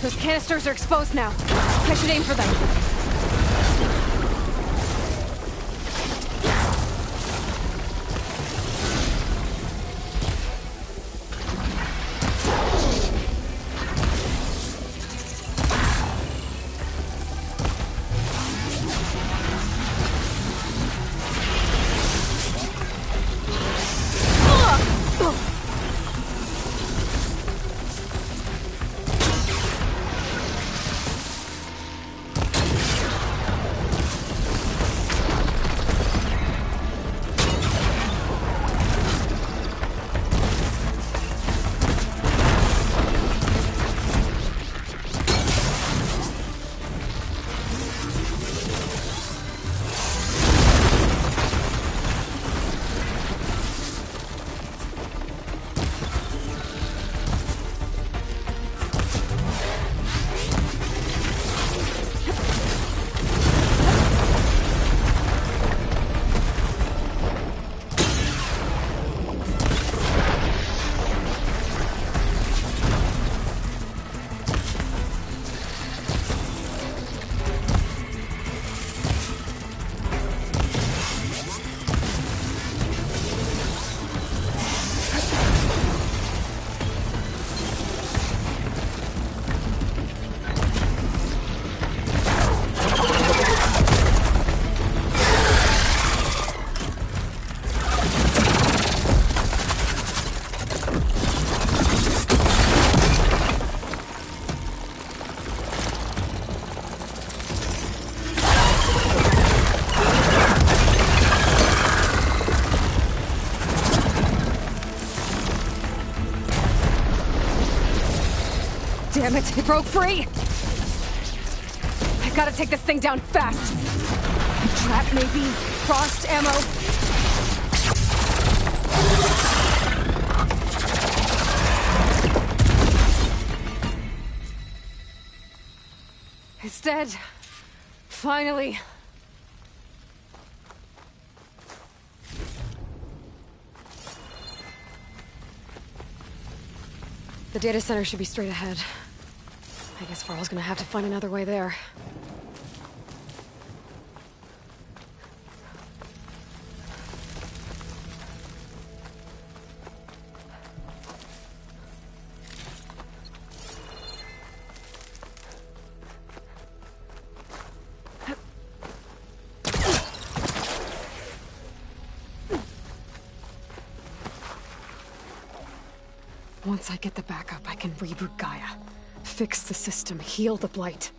[SPEAKER 2] Those canisters are exposed now. I should aim for them. Damn it, it broke free! I've gotta take this thing down fast! Trap, maybe? Frost ammo? It's dead. Finally. The data center should be straight ahead. I guess Varl's gonna have to find another way there. Once I get the backup, I can reboot Gaia. Fix the system, heal the Blight.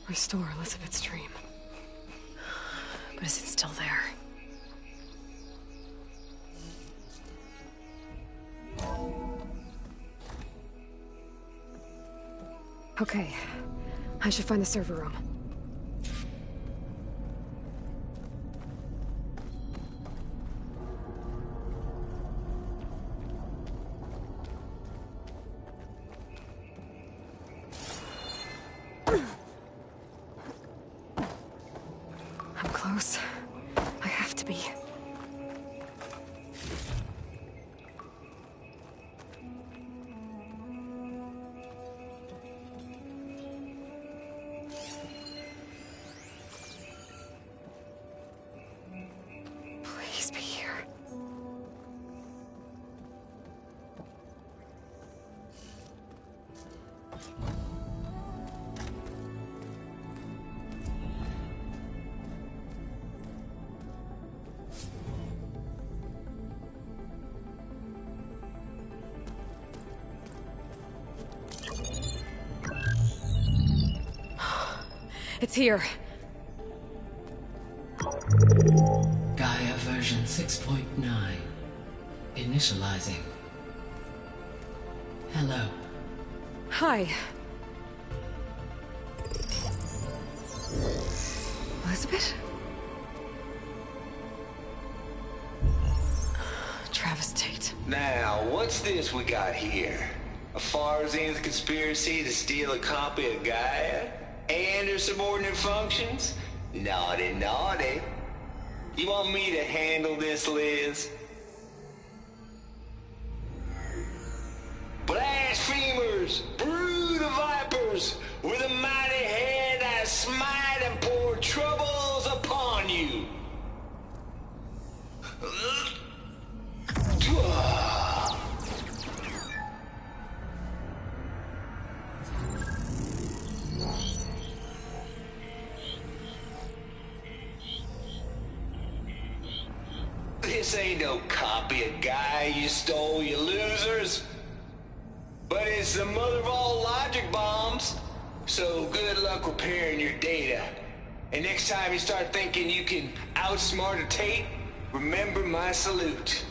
[SPEAKER 2] Restore Elizabeth's dream. But is it still there? Okay. I should find the server room. I'm close. I have to be. Please be here. It's here.
[SPEAKER 7] Gaia version 6.9. Initializing. Hello.
[SPEAKER 2] Hi. Elizabeth? Travis Tate.
[SPEAKER 8] Now, what's this we got here? A Farzian's conspiracy to steal a copy of Gaia? And her subordinate functions? Naughty, naughty. You want me to handle this, Liz? Blasphemers! Brood of vipers! With a mighty hand I smite and pour troubles upon you! This ain't no copy of Gaia you stole, you losers. But it's the mother of all logic bombs. So good luck repairing your data. And next time you start thinking you can outsmart a Tate, remember my salute.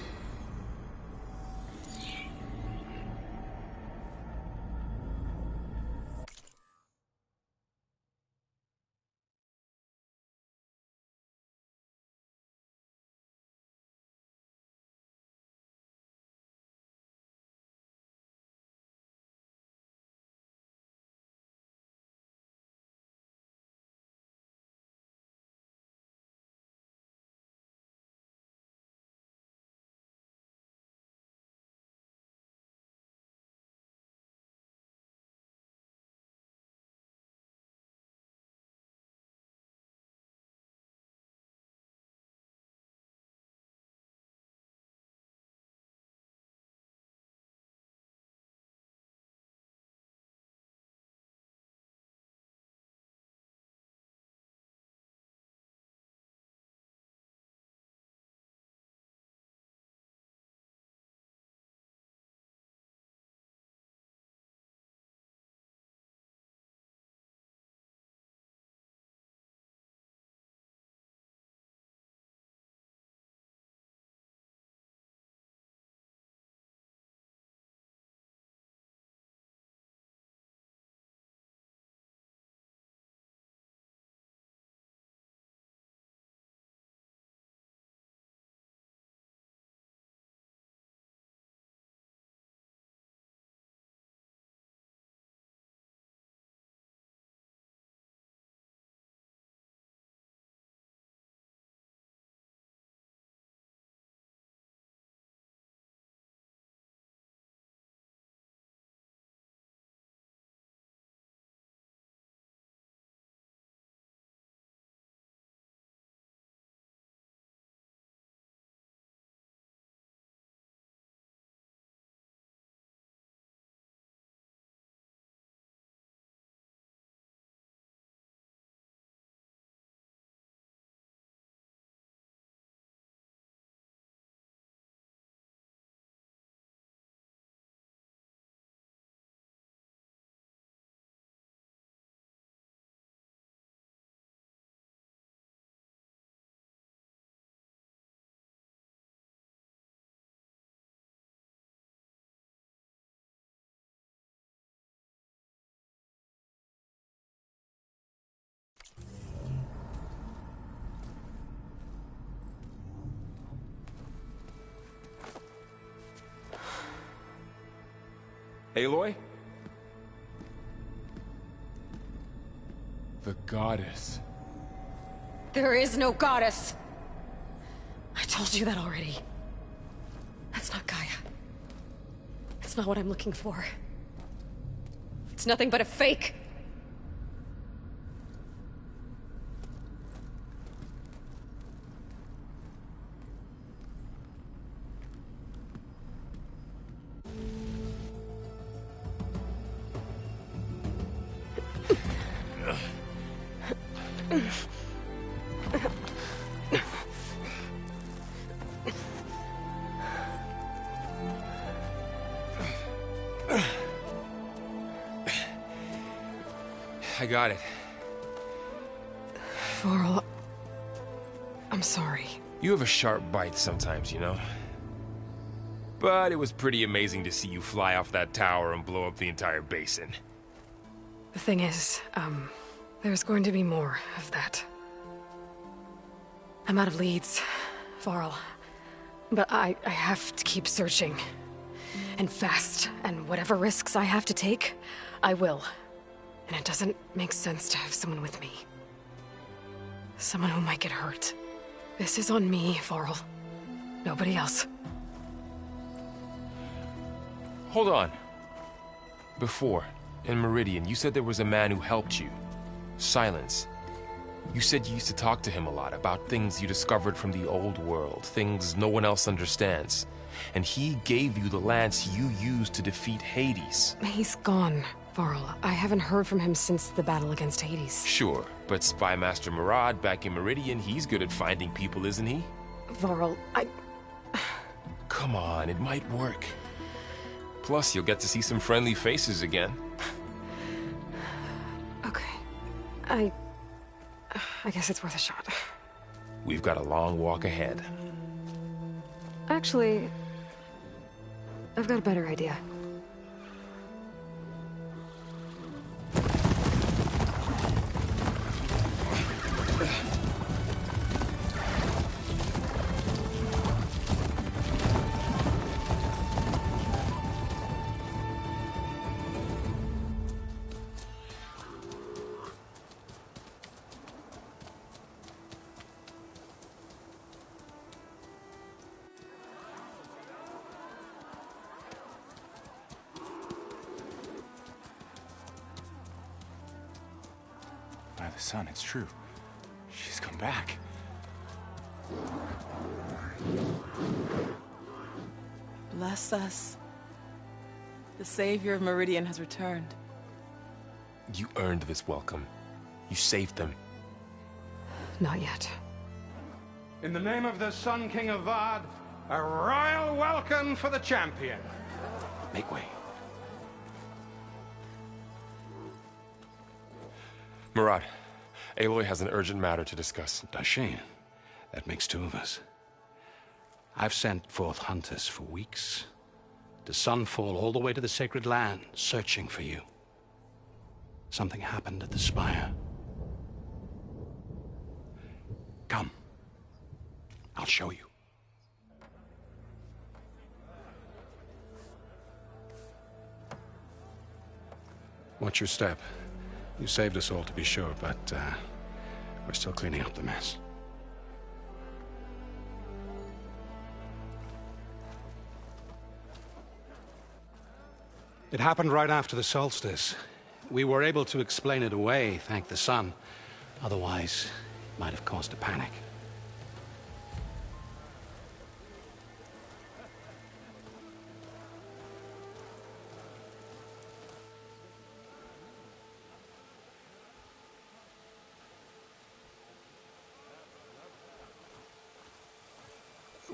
[SPEAKER 3] Aloy? The goddess.
[SPEAKER 2] There is no goddess! I told you that already. That's not Gaia. It's not what I'm looking for. It's nothing but a fake!
[SPEAKER 3] I got it.
[SPEAKER 2] Varl, I'm sorry.
[SPEAKER 3] You have a sharp bite sometimes, you know? But it was pretty amazing to see you fly off that tower and blow up the entire basin.
[SPEAKER 2] The thing is, there's going to be more of that. I'm out of leads, Varl. But I have to keep searching. And fast, and whatever risks I have to take, I will. And it doesn't make sense to have someone with me. Someone who might get hurt. This is on me, Varl. Nobody else.
[SPEAKER 3] Hold on. Before, in Meridian, you said there was a man who helped you. Silence. You said you used to talk to him a lot about things you discovered from the old world, things no one else understands. And he gave you the lance you used to defeat Hades.
[SPEAKER 2] He's gone, Varl. I haven't heard from him since the battle against Hades.
[SPEAKER 3] Sure, but Spy Master Murad back in Meridian, he's good at finding people, isn't he?
[SPEAKER 2] Varl,
[SPEAKER 3] Come on, it might work. Plus, you'll get to see some friendly faces again.
[SPEAKER 2] Okay. I guess it's worth a shot.
[SPEAKER 3] We've got a long walk ahead.
[SPEAKER 2] Actually, I've got a better idea.
[SPEAKER 9] By the sun, it's true. She's come back.
[SPEAKER 10] Bless us. The Savior of Meridian has returned.
[SPEAKER 3] You earned this welcome. You saved them.
[SPEAKER 2] Not yet.
[SPEAKER 11] In the name of the Sun King of Vard, a royal welcome for the champion.
[SPEAKER 5] Make way.
[SPEAKER 3] Murad, Aloy has an urgent matter to discuss.
[SPEAKER 5] Dashane, that makes two of us. I've sent forth hunters for weeks, to Sunfall all the way to the Sacred Land, searching for you. Something happened at the Spire. Come. I'll show you. Watch your step. You saved us all, to be sure, but we're still cleaning up the mess. It happened right after the solstice. We were able to explain it away, thank the sun. Otherwise, it might have caused a panic.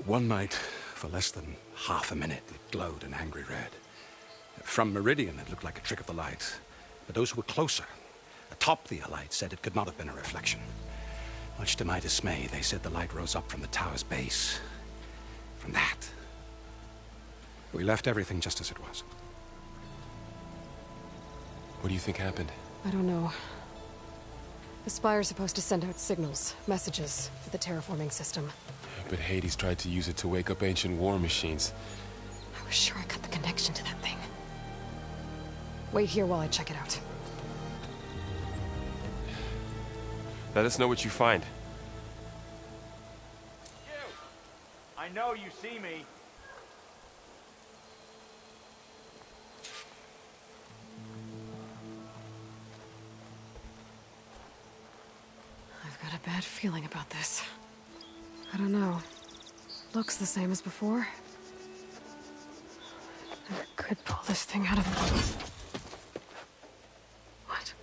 [SPEAKER 5] One night, for less than half a minute, it glowed an angry red. From Meridian, it looked like a trick of the light. But those who were closer, atop the light, said it could not have been a reflection. Much to my dismay, they said the light rose up from the tower's base. From that. We left everything just as it was.
[SPEAKER 3] What do you think happened?
[SPEAKER 2] I don't know. The Spire's supposed to send out signals, messages, for the terraforming system.
[SPEAKER 3] But Hades tried to use it to wake up ancient war machines.
[SPEAKER 2] I was sure I got the connection to that thing. Wait here while I check it out.
[SPEAKER 3] Let us know what you find.
[SPEAKER 12] You! I know you see me.
[SPEAKER 2] I've got a bad feeling about this. I don't know. Looks the same as before. Never could pull this thing out of... What?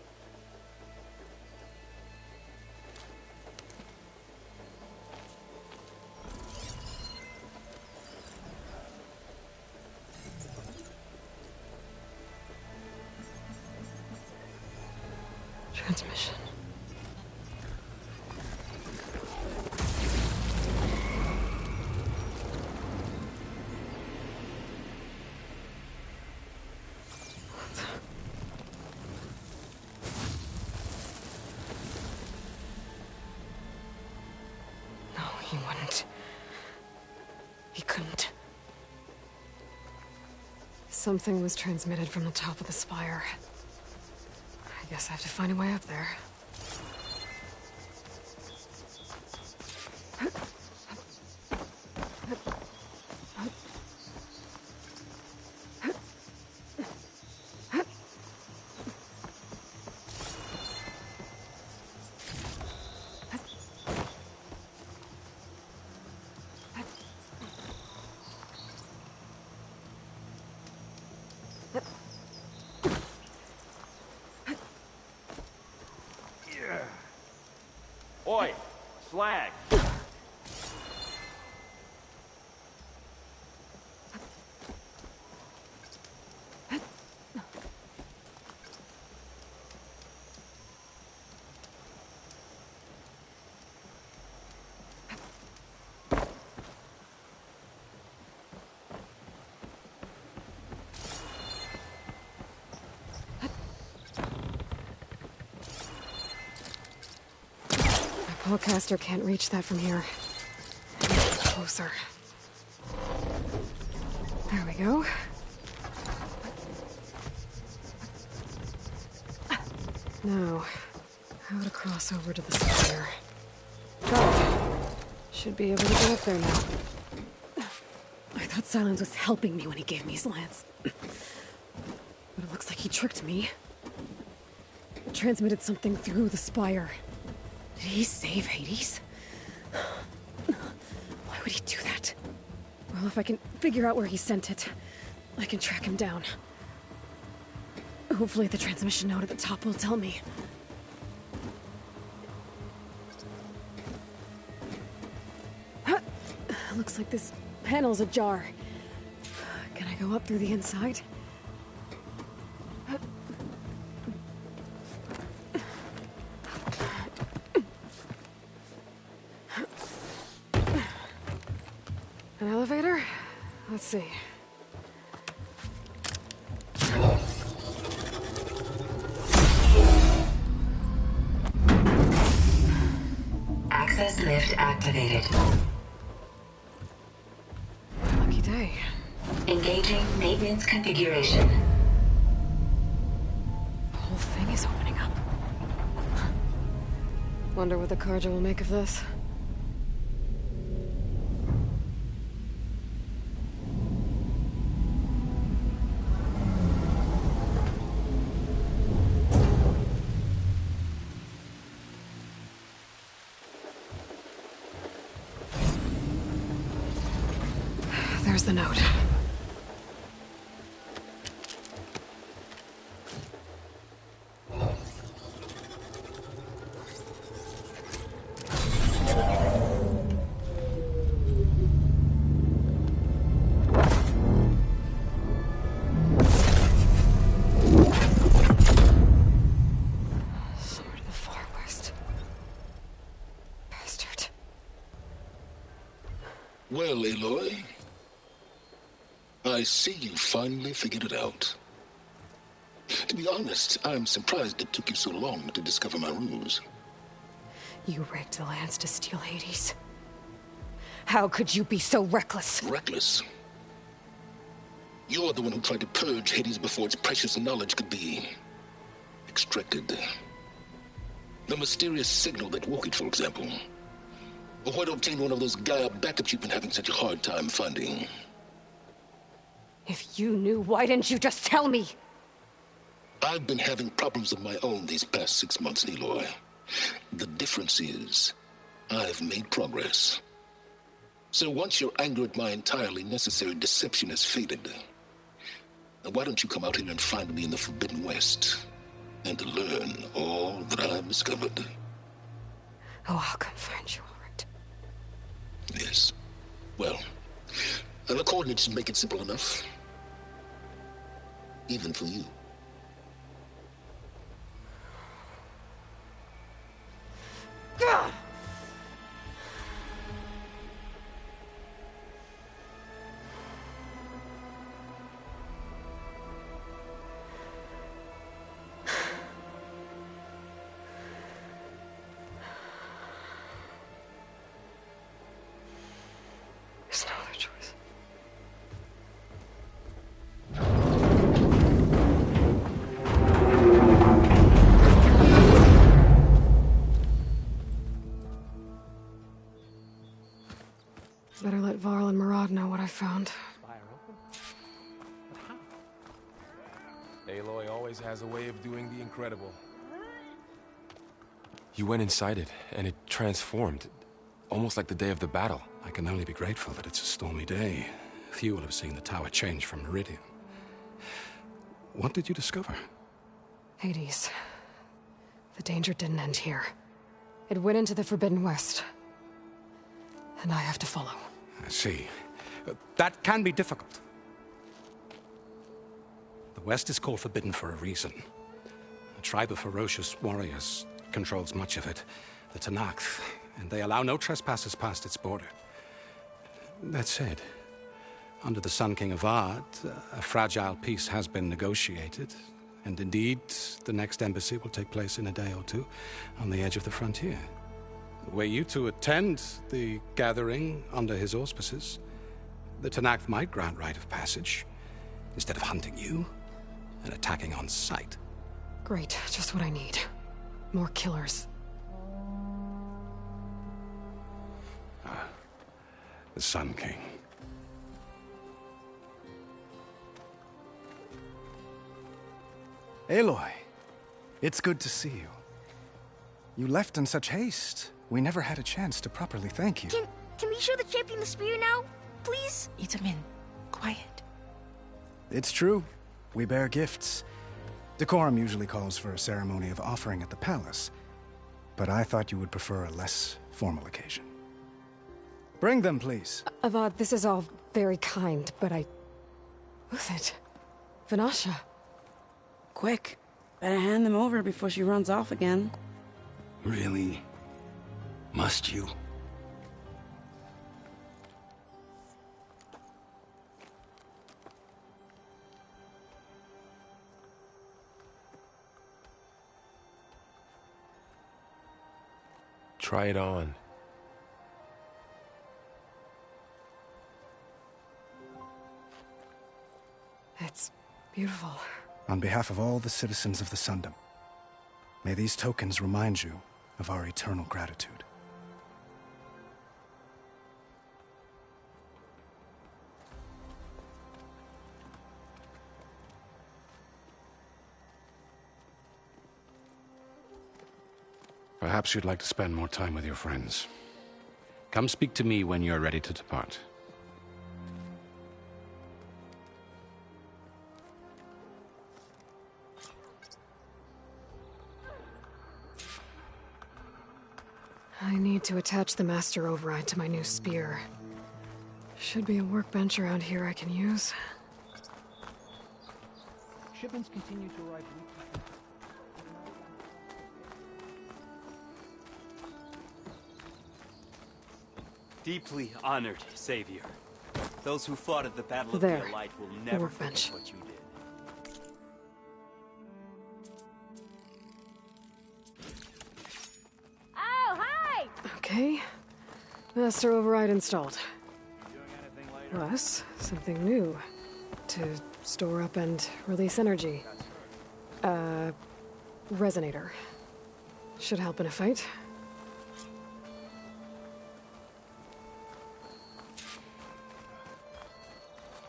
[SPEAKER 2] Transmission. No, he wouldn't. He couldn't. Something was transmitted from the top of the spire. I guess I have to find a way up there.
[SPEAKER 12] Oi! Slag!
[SPEAKER 2] Hellcaster can't reach that from here. Closer. There we go. Now, how to cross over to the spire. Got it. Should be able to get up there now. I thought Silence was helping me when he gave me his lance. But it looks like he tricked me. Transmitted something through the spire. Did he save Hades? Why would he do that? Well, if I can figure out where he sent it, I can track him down. Hopefully the transmission node at the top will tell me. Looks like this panel's ajar. Can I go up through the inside? An elevator? Let's see.
[SPEAKER 13] Access lift activated.
[SPEAKER 2] Lucky day.
[SPEAKER 13] Engaging maintenance configuration.
[SPEAKER 2] The whole thing is opening up. Wonder what the Carja will make of this. There's the note. Somewhere to the far west. Bastard.
[SPEAKER 1] Well, Aloy, I see you finally figured it out. To be honest, I'm surprised it took you so long to discover my ruse.
[SPEAKER 2] You rigged the lance to steal Hades. How could you be so reckless?
[SPEAKER 1] Reckless? You're the one who tried to purge Hades before its precious knowledge could be extracted. The mysterious signal that woke it, for example. Or why to obtain one of those Gaia backups you've been having such a hard time finding.
[SPEAKER 2] If you knew, why didn't you just tell me?
[SPEAKER 1] I've been having problems of my own these past 6 months, Aloy. The difference is, I've made progress. So once your anger at my entirely necessary deception has faded, now why don't you come out here and find me in the Forbidden West, and learn all that I've discovered?
[SPEAKER 2] Oh, I'll come find you, all right.
[SPEAKER 1] Yes. Well, and the coordinates make it simple enough. Even for you.
[SPEAKER 2] Gah! There's no other choice. Better let Varl and Murad know what I found.
[SPEAKER 3] Aloy always has a way of doing the incredible. You went inside it, and it transformed. Almost like the day of the battle.
[SPEAKER 14] I can only be grateful that it's a stormy day. Few will have seen the tower change from Meridian. What did you discover?
[SPEAKER 2] Hades. The danger didn't end here. It went into the Forbidden West. And I have to follow.
[SPEAKER 14] I see. That can be difficult. The West is called Forbidden for a reason. A tribe of ferocious warriors controls much of it. The Tenakth. And they allow no trespassers past its border. That said, under the Sun King of Ard, a fragile peace has been negotiated. And indeed, the next embassy will take place in a day or two on the edge of the frontier. Were you to attend the gathering under his auspices, the Tenakth might grant right of passage, instead of hunting you and attacking on sight.
[SPEAKER 2] Great, just what I need. More killers.
[SPEAKER 14] The Sun King.
[SPEAKER 15] Aloy, it's good to see you. You left in such haste. We never had a chance to properly thank you.
[SPEAKER 16] Can we show the champion the spear now? Please? Itamin, quiet.
[SPEAKER 15] It's true. We bear gifts. Decorum usually calls for a ceremony of offering at the palace. But I thought you would prefer a less formal occasion. Bring them, please.
[SPEAKER 2] Avad, this is all very kind, but Who's it? Vanasha.
[SPEAKER 17] Quick. Better hand them over before she runs off again.
[SPEAKER 18] Really? Must you?
[SPEAKER 3] Try it on.
[SPEAKER 2] It's beautiful.
[SPEAKER 15] On behalf of all the citizens of the Sundom, may these tokens remind you of our eternal gratitude.
[SPEAKER 14] Perhaps you'd like to spend more time with your friends. Come speak to me when you're ready to depart.
[SPEAKER 2] I need to attach the Master Override to my new spear. Should be a workbench around here I can use.
[SPEAKER 19] Shipments continue to arrive weekly.
[SPEAKER 20] Deeply honored, Savior. Those who fought at the Battle of
[SPEAKER 2] There.
[SPEAKER 20] the Light will never
[SPEAKER 2] Workbench.
[SPEAKER 20] forget what you did.
[SPEAKER 16] Oh, hi!
[SPEAKER 2] Okay. Master Override installed. Plus, something new. To store up and release energy. Resonator. Should help in a fight.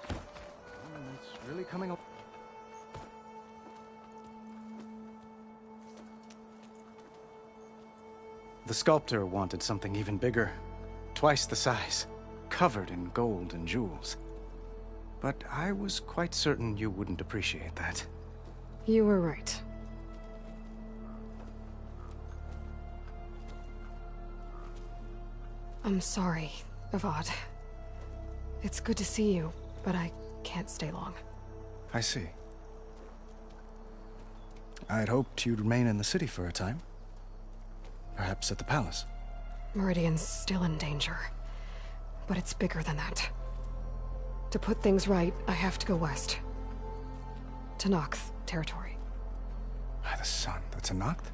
[SPEAKER 15] It's really coming up. The sculptor wanted something even bigger. Twice the size. Covered in gold and jewels. But I was quite certain you wouldn't appreciate that.
[SPEAKER 2] You were right. I'm sorry, Avad. It's good to see you, but I can't stay long.
[SPEAKER 15] I see. I'd hoped you'd remain in the city for a time. Perhaps at the palace.
[SPEAKER 2] Meridian's still in danger. But it's bigger than that. To put things right, I have to go west. To Nox territory.
[SPEAKER 15] By the sun, that's a Noct?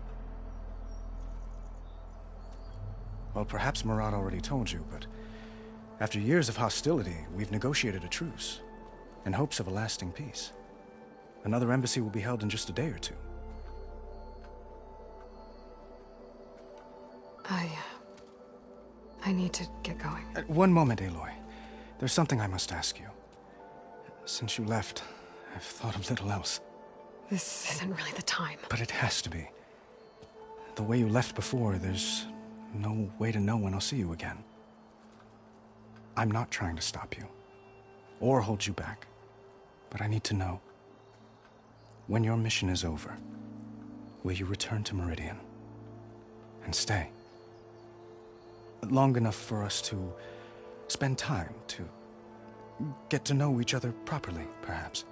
[SPEAKER 15] Well, perhaps Murad already told you, but after years of hostility, we've negotiated a truce, in hopes of a lasting peace. Another embassy will be held in just a day or two.
[SPEAKER 2] I need to get going.
[SPEAKER 15] One moment, Aloy. There's something I must ask you. Since you left, I've thought of little else.
[SPEAKER 2] This isn't really the time.
[SPEAKER 15] But it has to be. The way you left before, there's no way to know when I'll see you again. I'm not trying to stop you, or hold you back. But I need to know, when your mission is over, will you return to Meridian? And stay? Long enough for us to spend time, to get to know each other properly, perhaps.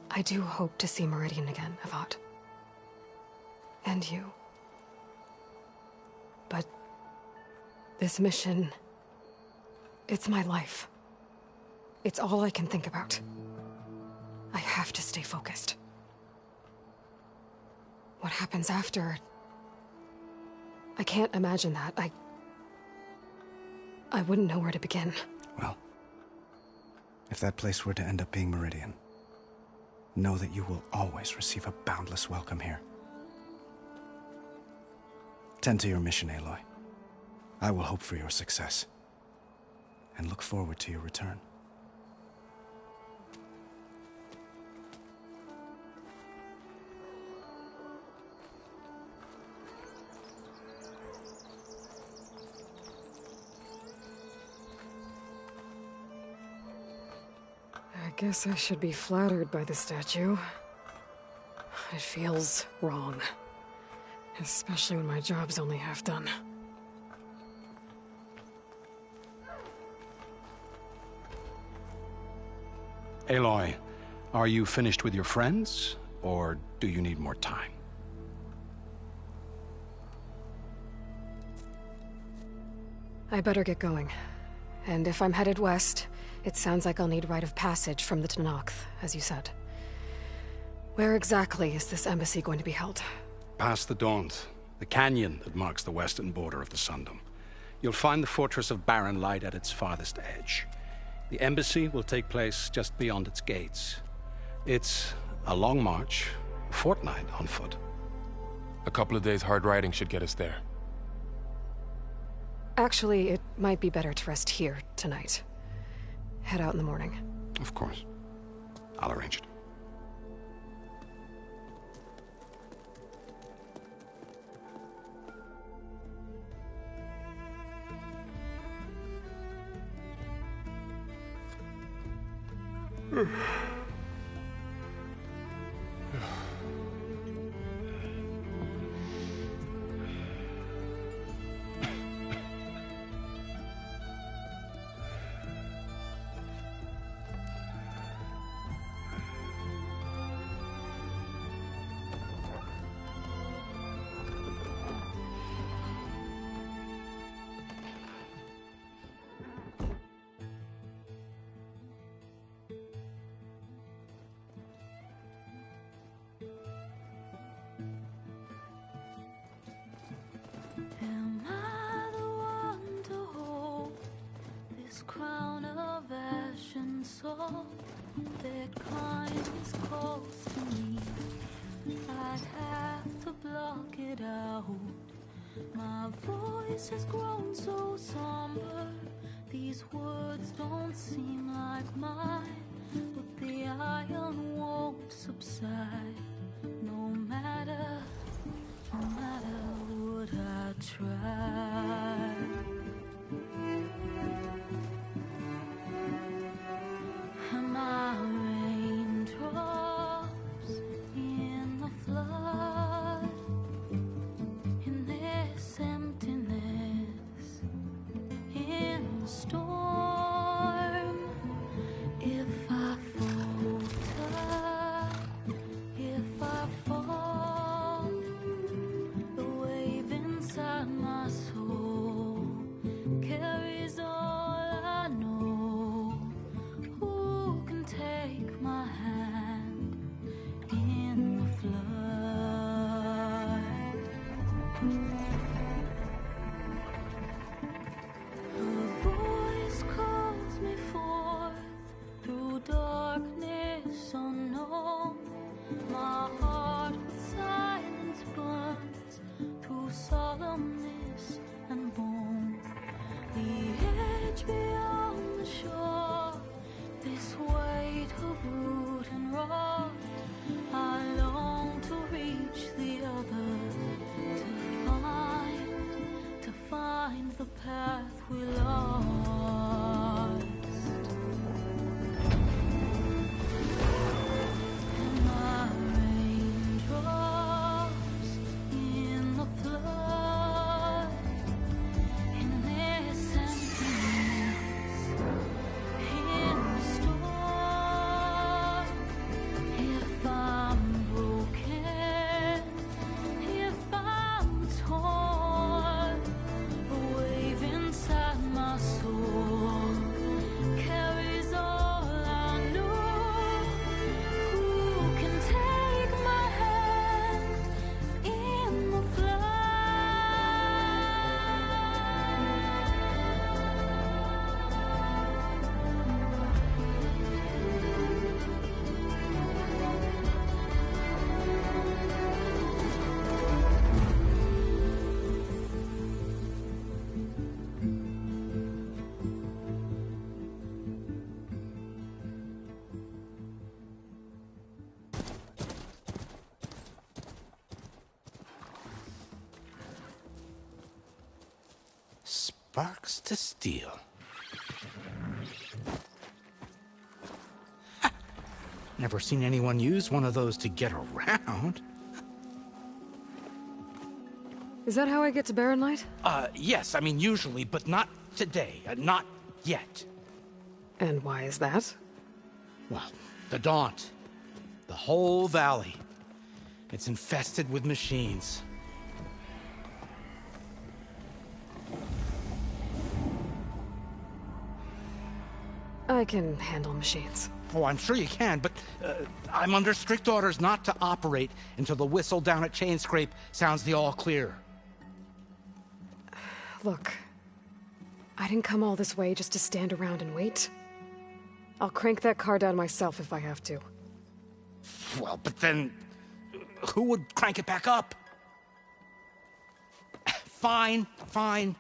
[SPEAKER 2] I do hope to see Meridian again, Avad. And you. But this mission, it's my life. It's all I can think about. I have to stay focused. What happens after? I can't imagine that. I wouldn't know where to begin.
[SPEAKER 15] Well, if that place were to end up being Meridian, know that you will always receive a boundless welcome here. Tend to your mission, Aloy. I will hope for your success, and look forward to your return.
[SPEAKER 2] I guess I should be flattered by the statue. It feels wrong. Especially when my job's only half done.
[SPEAKER 14] Aloy, are you finished with your friends, or do you need more time?
[SPEAKER 2] I better get going. And if I'm headed west, it sounds like I'll need rite of passage from the Tenakth, as you said. Where exactly is this embassy going to be held?
[SPEAKER 14] Past the Daunt, the canyon that marks the western border of the Sundom. You'll find the fortress of Barren Light at its farthest edge. The embassy will take place just beyond its gates. It's a long march, a fortnight on foot.
[SPEAKER 3] A couple of days hard riding should get us there.
[SPEAKER 2] Actually, it might be better to rest here tonight. Head out in the morning.
[SPEAKER 14] Of course. I'll arrange it.
[SPEAKER 21] so their kindness calls to me. I'd have to block it out. My voice has grown so somber. These words don't seem like mine, but the iron won't subside. No matter what I try. And my raindrops in the flood, in this emptiness, in the storm. If I falter, if I fall, the wave inside my soul carries all I know. Who can take my hand in the flood? Her voice calls me forth through darkness unknown. My heart with silence burns through solemnness and bone. The edge beyond the shore, this weight of root and rod. I long to reach the other, to find the path we lost. And my raindrops in the flood, in this emptiness, in the storm. If I'm broken, if I'm torn, the wave inside my soul carries all I know. Who can take my hand in the
[SPEAKER 22] Sparks to steel. Ha! Never seen anyone use one of those to get around.
[SPEAKER 2] Is that how I get to Barren Light?
[SPEAKER 22] Yes, I mean usually, but not today. Not yet.
[SPEAKER 2] And why is that?
[SPEAKER 22] Well, the Daunt. The whole valley. It's infested with machines.
[SPEAKER 2] I can handle machines.
[SPEAKER 22] Oh, I'm sure you can, but I'm under strict orders not to operate until the whistle down at Chainscrape sounds the all clear.
[SPEAKER 2] Look, I didn't come all this way just to stand around and wait. I'll crank that car down myself if I have to.
[SPEAKER 22] Well, but then who would crank it back up? Fine, fine.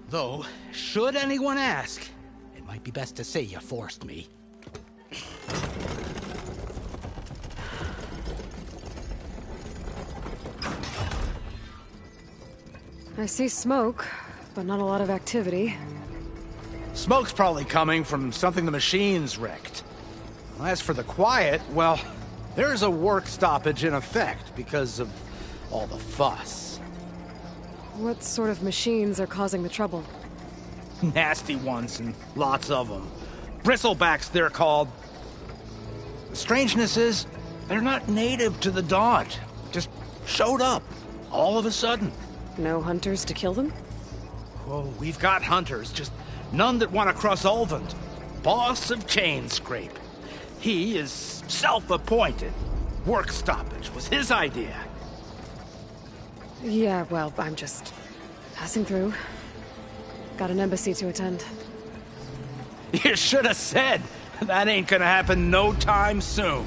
[SPEAKER 22] Though, should anyone ask, it might be best to say you forced me.
[SPEAKER 2] I see smoke, but not a lot of activity.
[SPEAKER 22] Smoke's probably coming from something the machines wrecked. As for the quiet, well, there's a work stoppage in effect because of all the fuss.
[SPEAKER 2] What sort of machines are causing the trouble?
[SPEAKER 22] Nasty ones, and lots of them. Bristlebacks, they're called. The strangeness is, they're not native to the Daunt. Just showed up, all of a sudden.
[SPEAKER 2] No hunters to kill them?
[SPEAKER 22] Oh, we've got hunters, just none that want to cross Ulvund. Boss of Chainscrape. He is self-appointed. Work stoppage was his idea.
[SPEAKER 2] Yeah, well, I'm just passing through. Got an embassy to attend.
[SPEAKER 22] You should have said. That ain't gonna happen no time soon.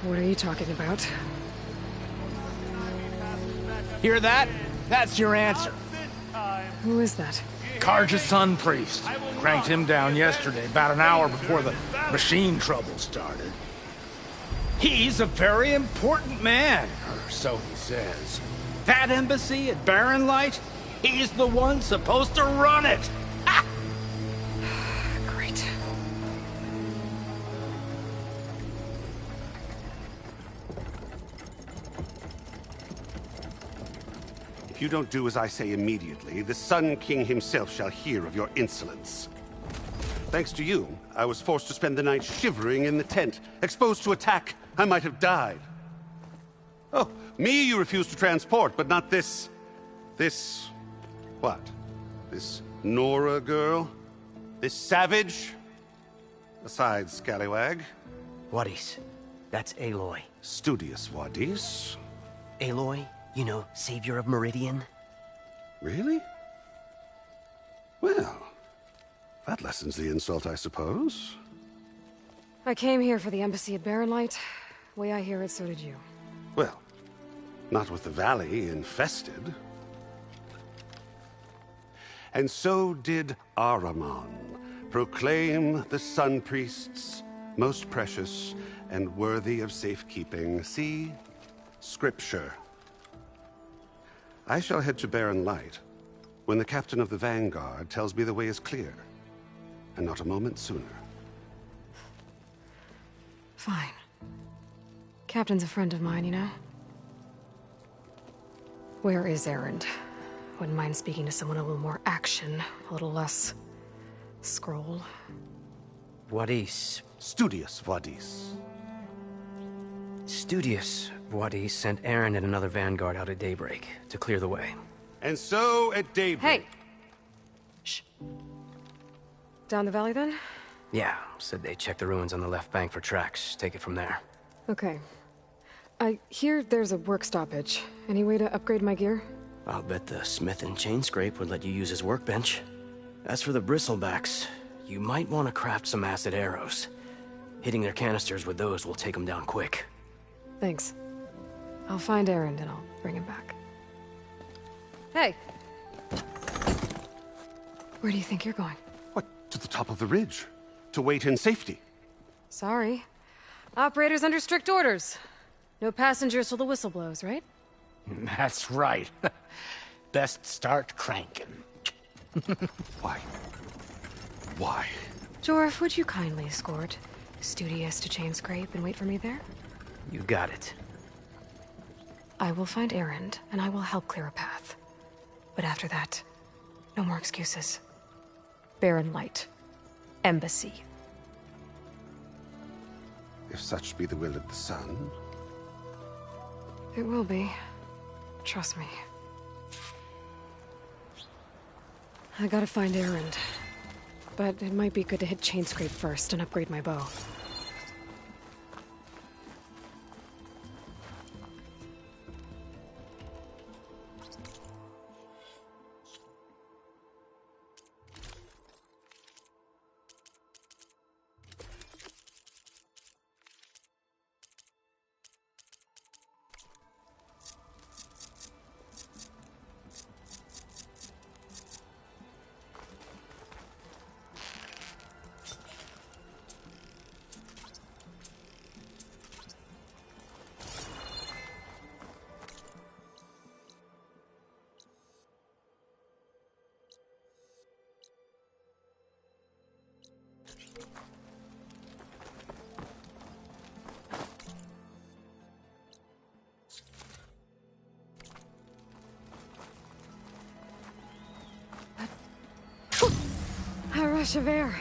[SPEAKER 2] What are you talking about?
[SPEAKER 22] Hear that? That's your answer.
[SPEAKER 2] Who is that?
[SPEAKER 22] Karja's son priest. Cranked him down yesterday, about an hour before the machine trouble started. He's a very important man, or so he says. That embassy at Barren Light, he's the one supposed to run it. Ha!
[SPEAKER 2] Great.
[SPEAKER 4] If you don't do as I say immediately, the Sun King himself shall hear of your insolence. Thanks to you, I was forced to spend the night shivering in the tent. Exposed to attack, I might have died. Oh, me you refuse to transport, but not this... what? This Nora girl? This savage? Besides, scallywag.
[SPEAKER 6] Wadis. That's Aloy.
[SPEAKER 4] Studious Wadis.
[SPEAKER 6] Aloy, you know, savior of Meridian.
[SPEAKER 4] Really? Well, that lessens the insult, I suppose.
[SPEAKER 2] I came here for the embassy at Barren Light. Way I hear it, so did you.
[SPEAKER 4] Well, not with the valley infested. And so did Ahriman proclaim the Sun Priests most precious and worthy of safekeeping. See? Scripture. I shall head to Barren Light when the captain of the Vanguard tells me the way is clear, and not a moment sooner.
[SPEAKER 2] Fine. Captain's a friend of mine, you know? Where is Erend? Wouldn't mind speaking to someone a little more action, a little less... scroll.
[SPEAKER 6] Wadis.
[SPEAKER 4] Studious Wadis.
[SPEAKER 6] Studious Wadis sent Erend and another Vanguard out at daybreak to clear the way.
[SPEAKER 4] And so at daybreak...
[SPEAKER 2] Hey! Shh. Down the valley, then?
[SPEAKER 6] Yeah, said they checked the ruins on the left bank for tracks. Take it from there.
[SPEAKER 2] Okay. I hear there's a work stoppage. Any way to upgrade my gear?
[SPEAKER 6] I'll bet the smith and chain scrape would let you use his workbench. As for the bristlebacks, you might want to craft some acid arrows. Hitting their canisters with those will take them down quick.
[SPEAKER 2] Thanks. I'll find Erend and I'll bring him back. Hey! Where do you think you're going?
[SPEAKER 4] What, to the top of the ridge? To wait in safety?
[SPEAKER 2] Sorry. Operator's under strict orders. No passengers till the whistle blows, right?
[SPEAKER 22] That's right. Best start cranking.
[SPEAKER 4] Why? Why?
[SPEAKER 2] Jorf, would you kindly escort Studious to Chain Scrape and wait for me there?
[SPEAKER 6] You got it.
[SPEAKER 2] I will find Erend, and I will help clear a path. But after that, no more excuses. Barren Light. Embassy.
[SPEAKER 4] If such be the will of the sun.
[SPEAKER 2] It will be. Trust me. I gotta find Erend. But it might be good to hit Chain Scrape first and upgrade my bow. A rush of air.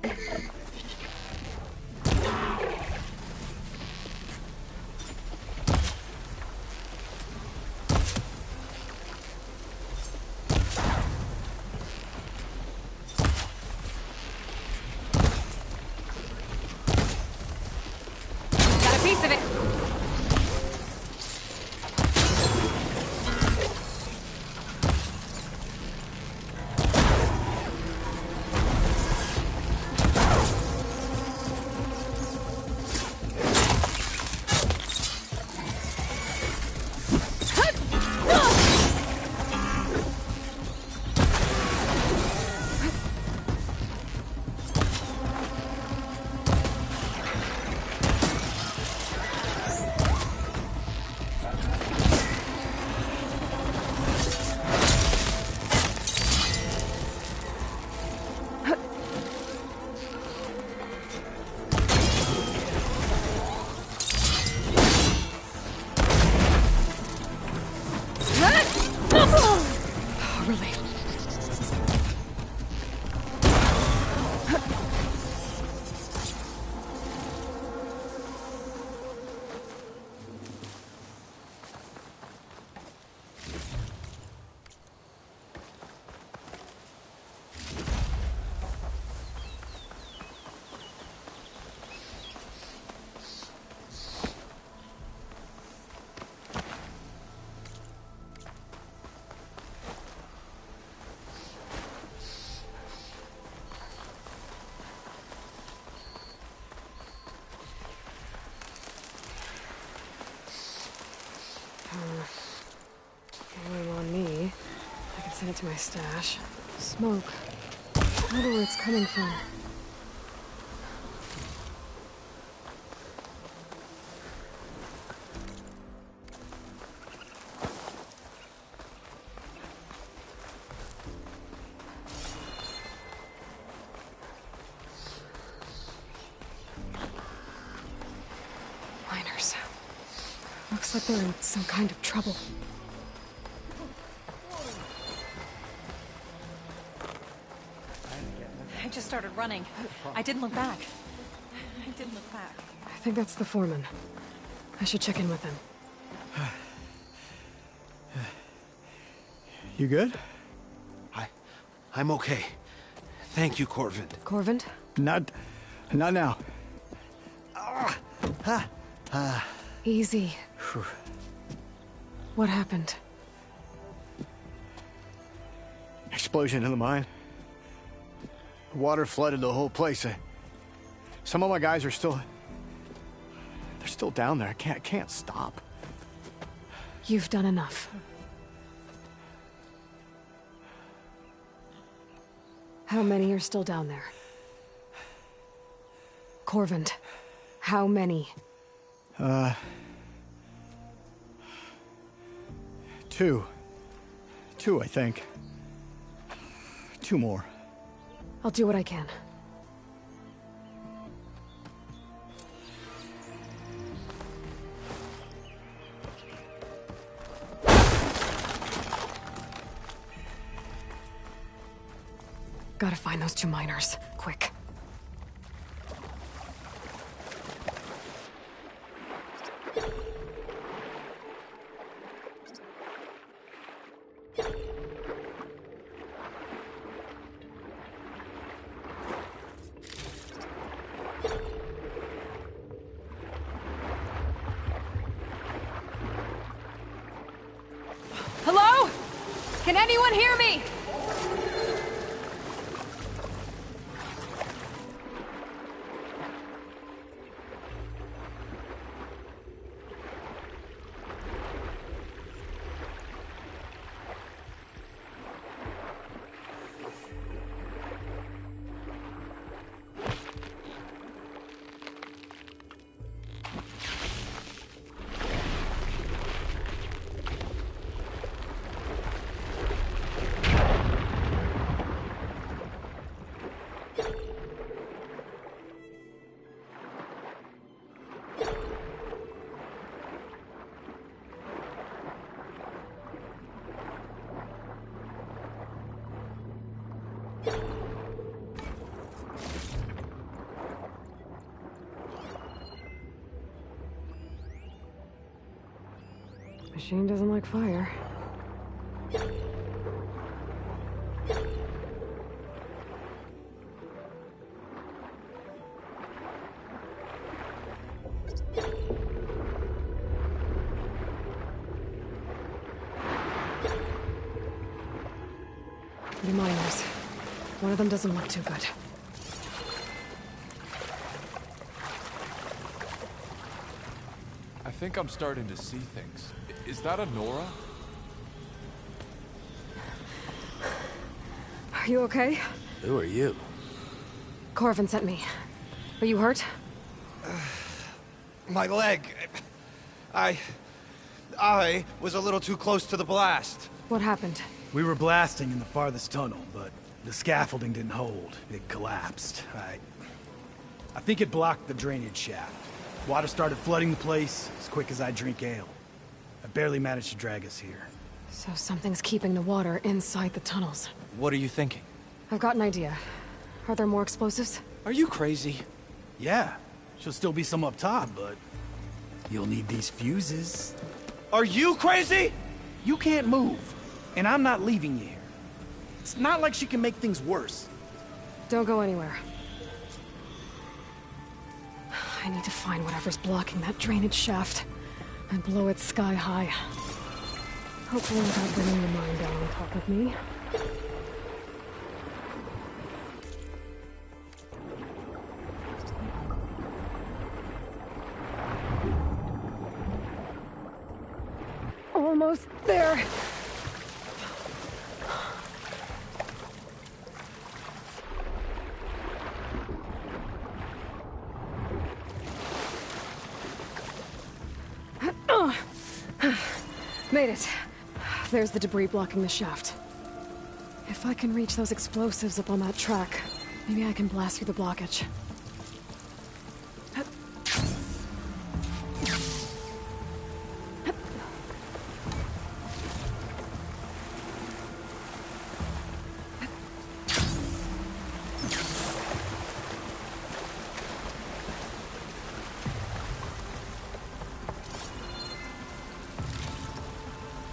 [SPEAKER 2] Got a piece of it. Going on me. I can send it to my stash. Smoke. I wonder where it's coming from. Miners. Looks like they're in some kind of trouble.
[SPEAKER 7] I just started running. I didn't look back.
[SPEAKER 2] I think that's the foreman. I should check in with him.
[SPEAKER 8] You good?
[SPEAKER 18] I'm okay. Thank you, Corvind.
[SPEAKER 2] Corvind?
[SPEAKER 8] Not now.
[SPEAKER 2] Easy. What happened?
[SPEAKER 8] Explosion in the mine. Water flooded the whole place. Some of my guys are still... They're still down there. I can't stop.
[SPEAKER 2] You've done enough. How many are still down there? Corvind, how many?
[SPEAKER 8] Two. Two, I think. Two more.
[SPEAKER 2] I'll do what I can. Gotta find those two miners, quick. Hello? Can anyone hear me? Machine doesn't like fire. The miners. One of them doesn't look too good.
[SPEAKER 9] I think I'm starting to see things. Is that a Nora?
[SPEAKER 2] Are you okay?
[SPEAKER 6] Who are you?
[SPEAKER 2] Corvin sent me. Are you hurt?
[SPEAKER 18] My leg. I was a little too close to the blast.
[SPEAKER 2] What happened?
[SPEAKER 15] We were blasting in the farthest tunnel, but the scaffolding didn't hold. It collapsed. I think it blocked the drainage shaft. Water started flooding the place as quick as I drink ale. I barely managed to drag us here.
[SPEAKER 2] So something's keeping the water inside the tunnels.
[SPEAKER 22] What are you thinking?
[SPEAKER 2] I've got an idea. Are there more explosives?
[SPEAKER 22] Are you crazy?
[SPEAKER 15] Yeah, she'll still be some up top, but you'll need these fuses.
[SPEAKER 22] Are you crazy?
[SPEAKER 15] You can't move, and I'm not leaving you here. It's not like she can make things worse.
[SPEAKER 2] Don't go anywhere. I need to find whatever's blocking that drainage shaft and blow it sky high. Hopefully without bringing the mine down on top of me. Almost there. Made it. There's the debris blocking the shaft. If I can reach those explosives up on that track, maybe I can blast through the blockage.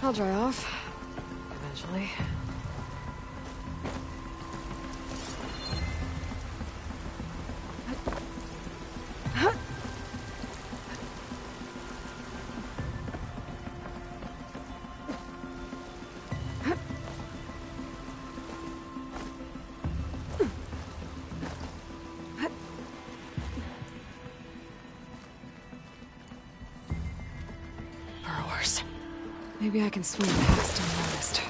[SPEAKER 2] I'll dry off. Eventually. Burrowers. Maybe I can swing past unnoticed.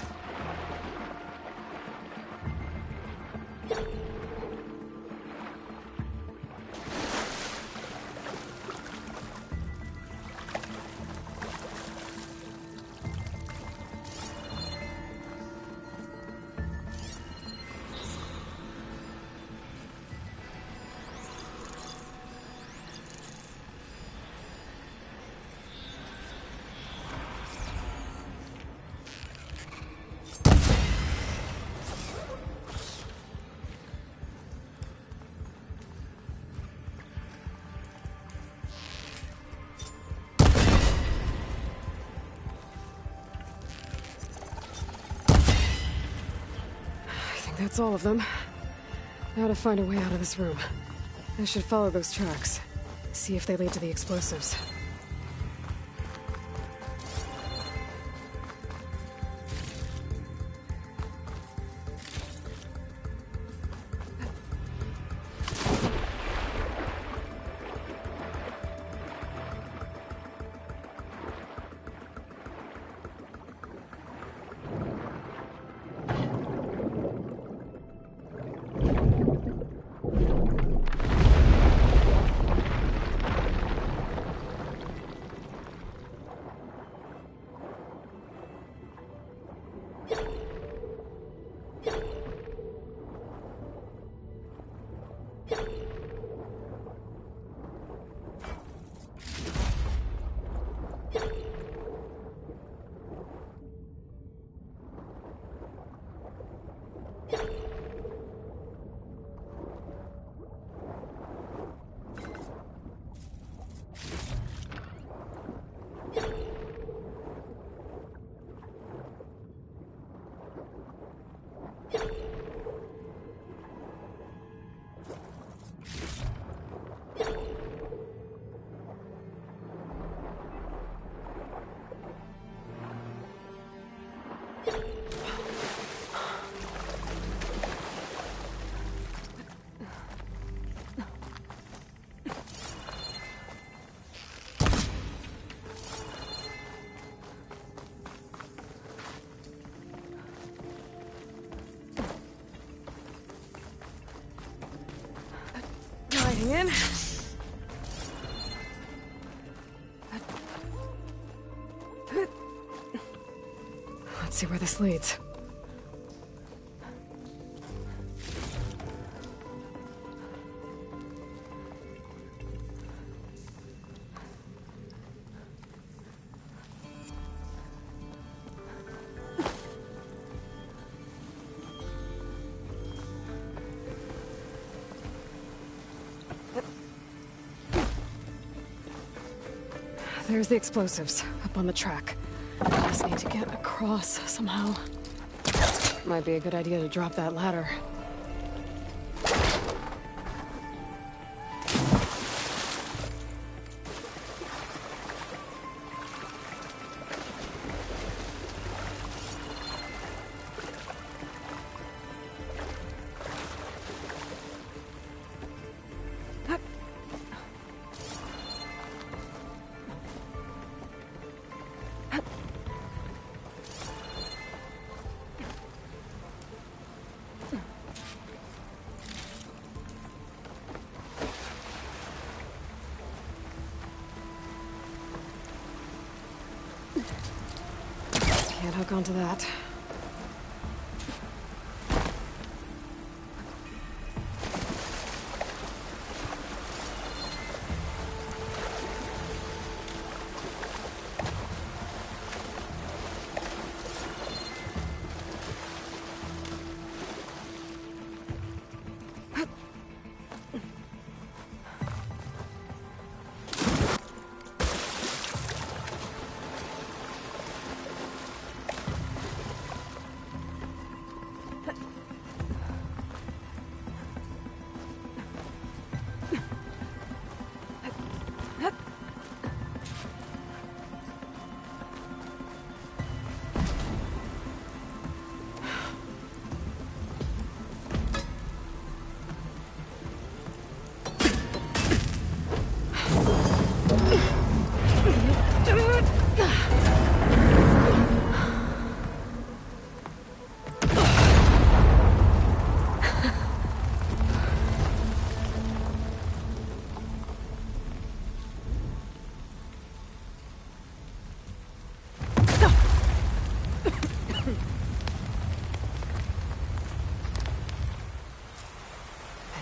[SPEAKER 2] That's all of them. Now to find a way out of this room. I should follow those tracks. See if they lead to the explosives. Sliding in. Let's see where this leads. There's the explosives, up on the track. Just need to get across somehow. Might be a good idea to drop that ladder. Can't hook onto that.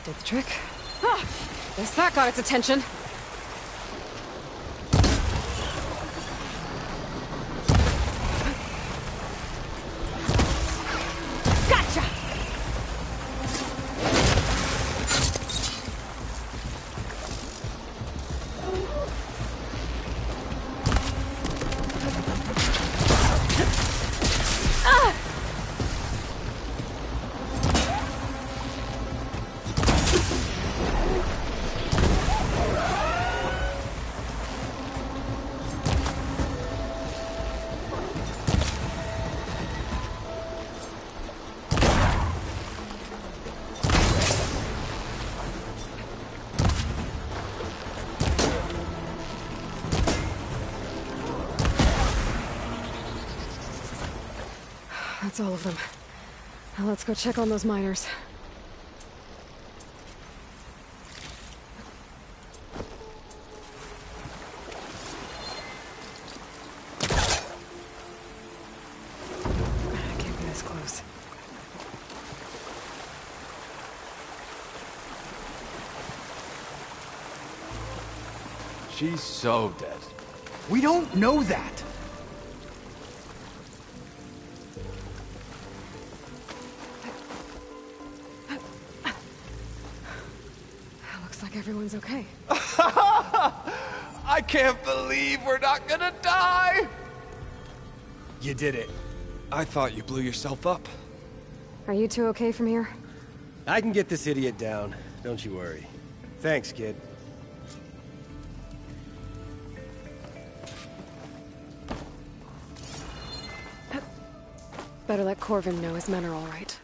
[SPEAKER 2] Did the trick. Ah, guess that got its attention. Gotcha! Ah! That's all of them. Now let's go check on those miners. I can't be this close.
[SPEAKER 9] She's so dead.
[SPEAKER 22] We don't know that.
[SPEAKER 2] Looks like everyone's okay.
[SPEAKER 9] I can't believe we're not gonna die!
[SPEAKER 22] You did it. I thought you blew yourself up.
[SPEAKER 2] Are you two okay from here?
[SPEAKER 10] I can get this idiot down. Don't you worry. Thanks, kid.
[SPEAKER 2] Better let Corvin know his men are all right.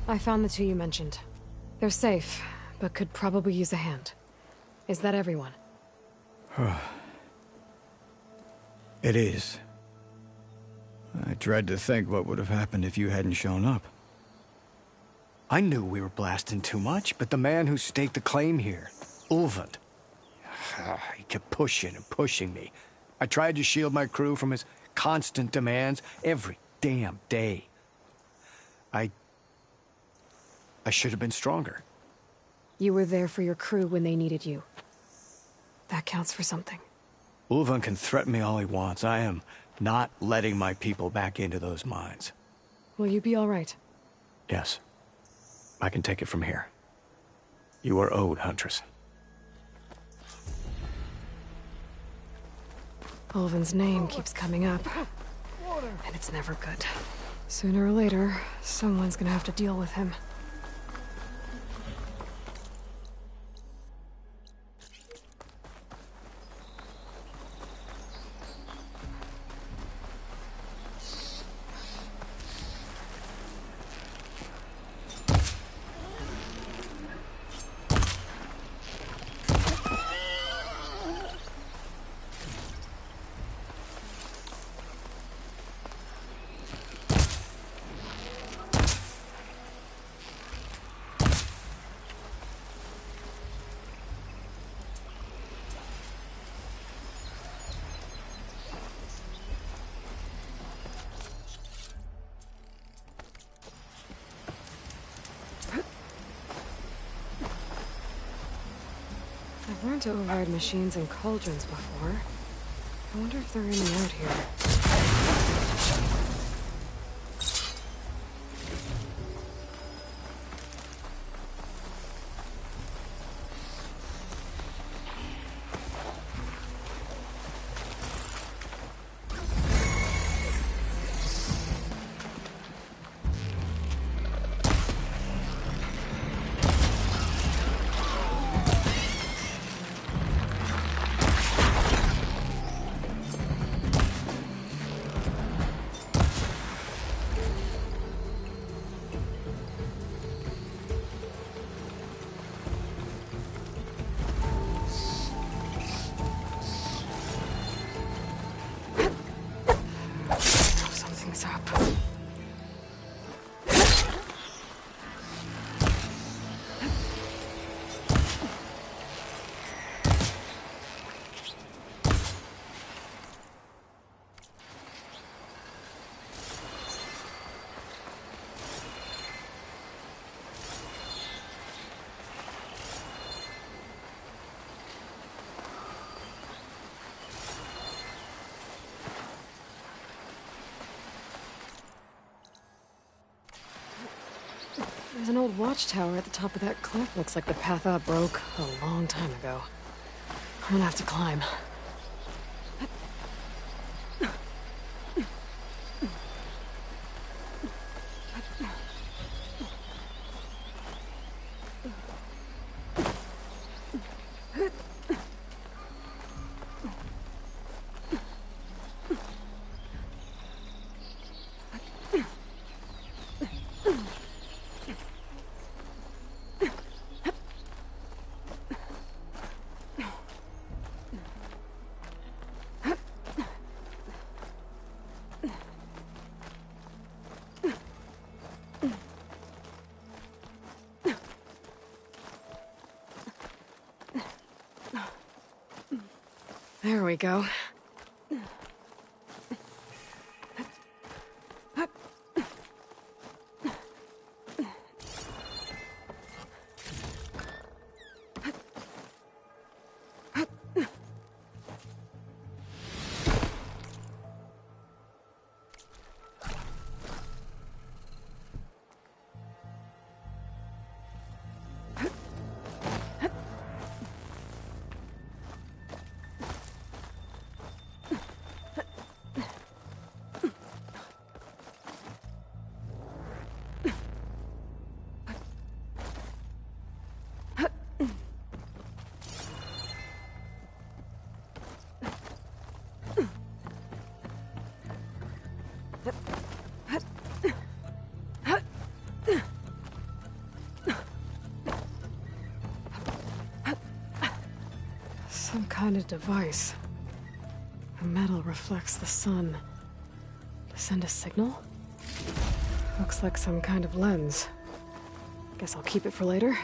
[SPEAKER 2] I found the two you mentioned. They're safe, but could probably use a hand. Is that everyone?
[SPEAKER 8] It is. I dread to think what would have happened if you hadn't shown up. I knew we were blasting too much, but the man who staked the claim here, Ulvund, he kept pushing and pushing me. I tried to shield my crew from his constant demands every damn day. I should have been stronger.
[SPEAKER 2] You were there for your crew when they needed you. That counts for something.
[SPEAKER 8] Ulvund can threaten me all he wants. I am not letting my people back into those mines.
[SPEAKER 2] Will you be all right?
[SPEAKER 8] Yes. I can take it from here. You are owed, Huntress.
[SPEAKER 2] Ulvund's name keeps coming up. And it's never good. Sooner or later, someone's gonna have to deal with him. I've learned to override machines and cauldrons before. I wonder if they're in and out here. There's an old watchtower at the top of that cliff. Looks like the path up broke a long time ago. I'm gonna have to climb. There we go. Some kind of device. The metal reflects the sun. To send a signal? Looks like some kind of lens. Guess I'll keep it for later.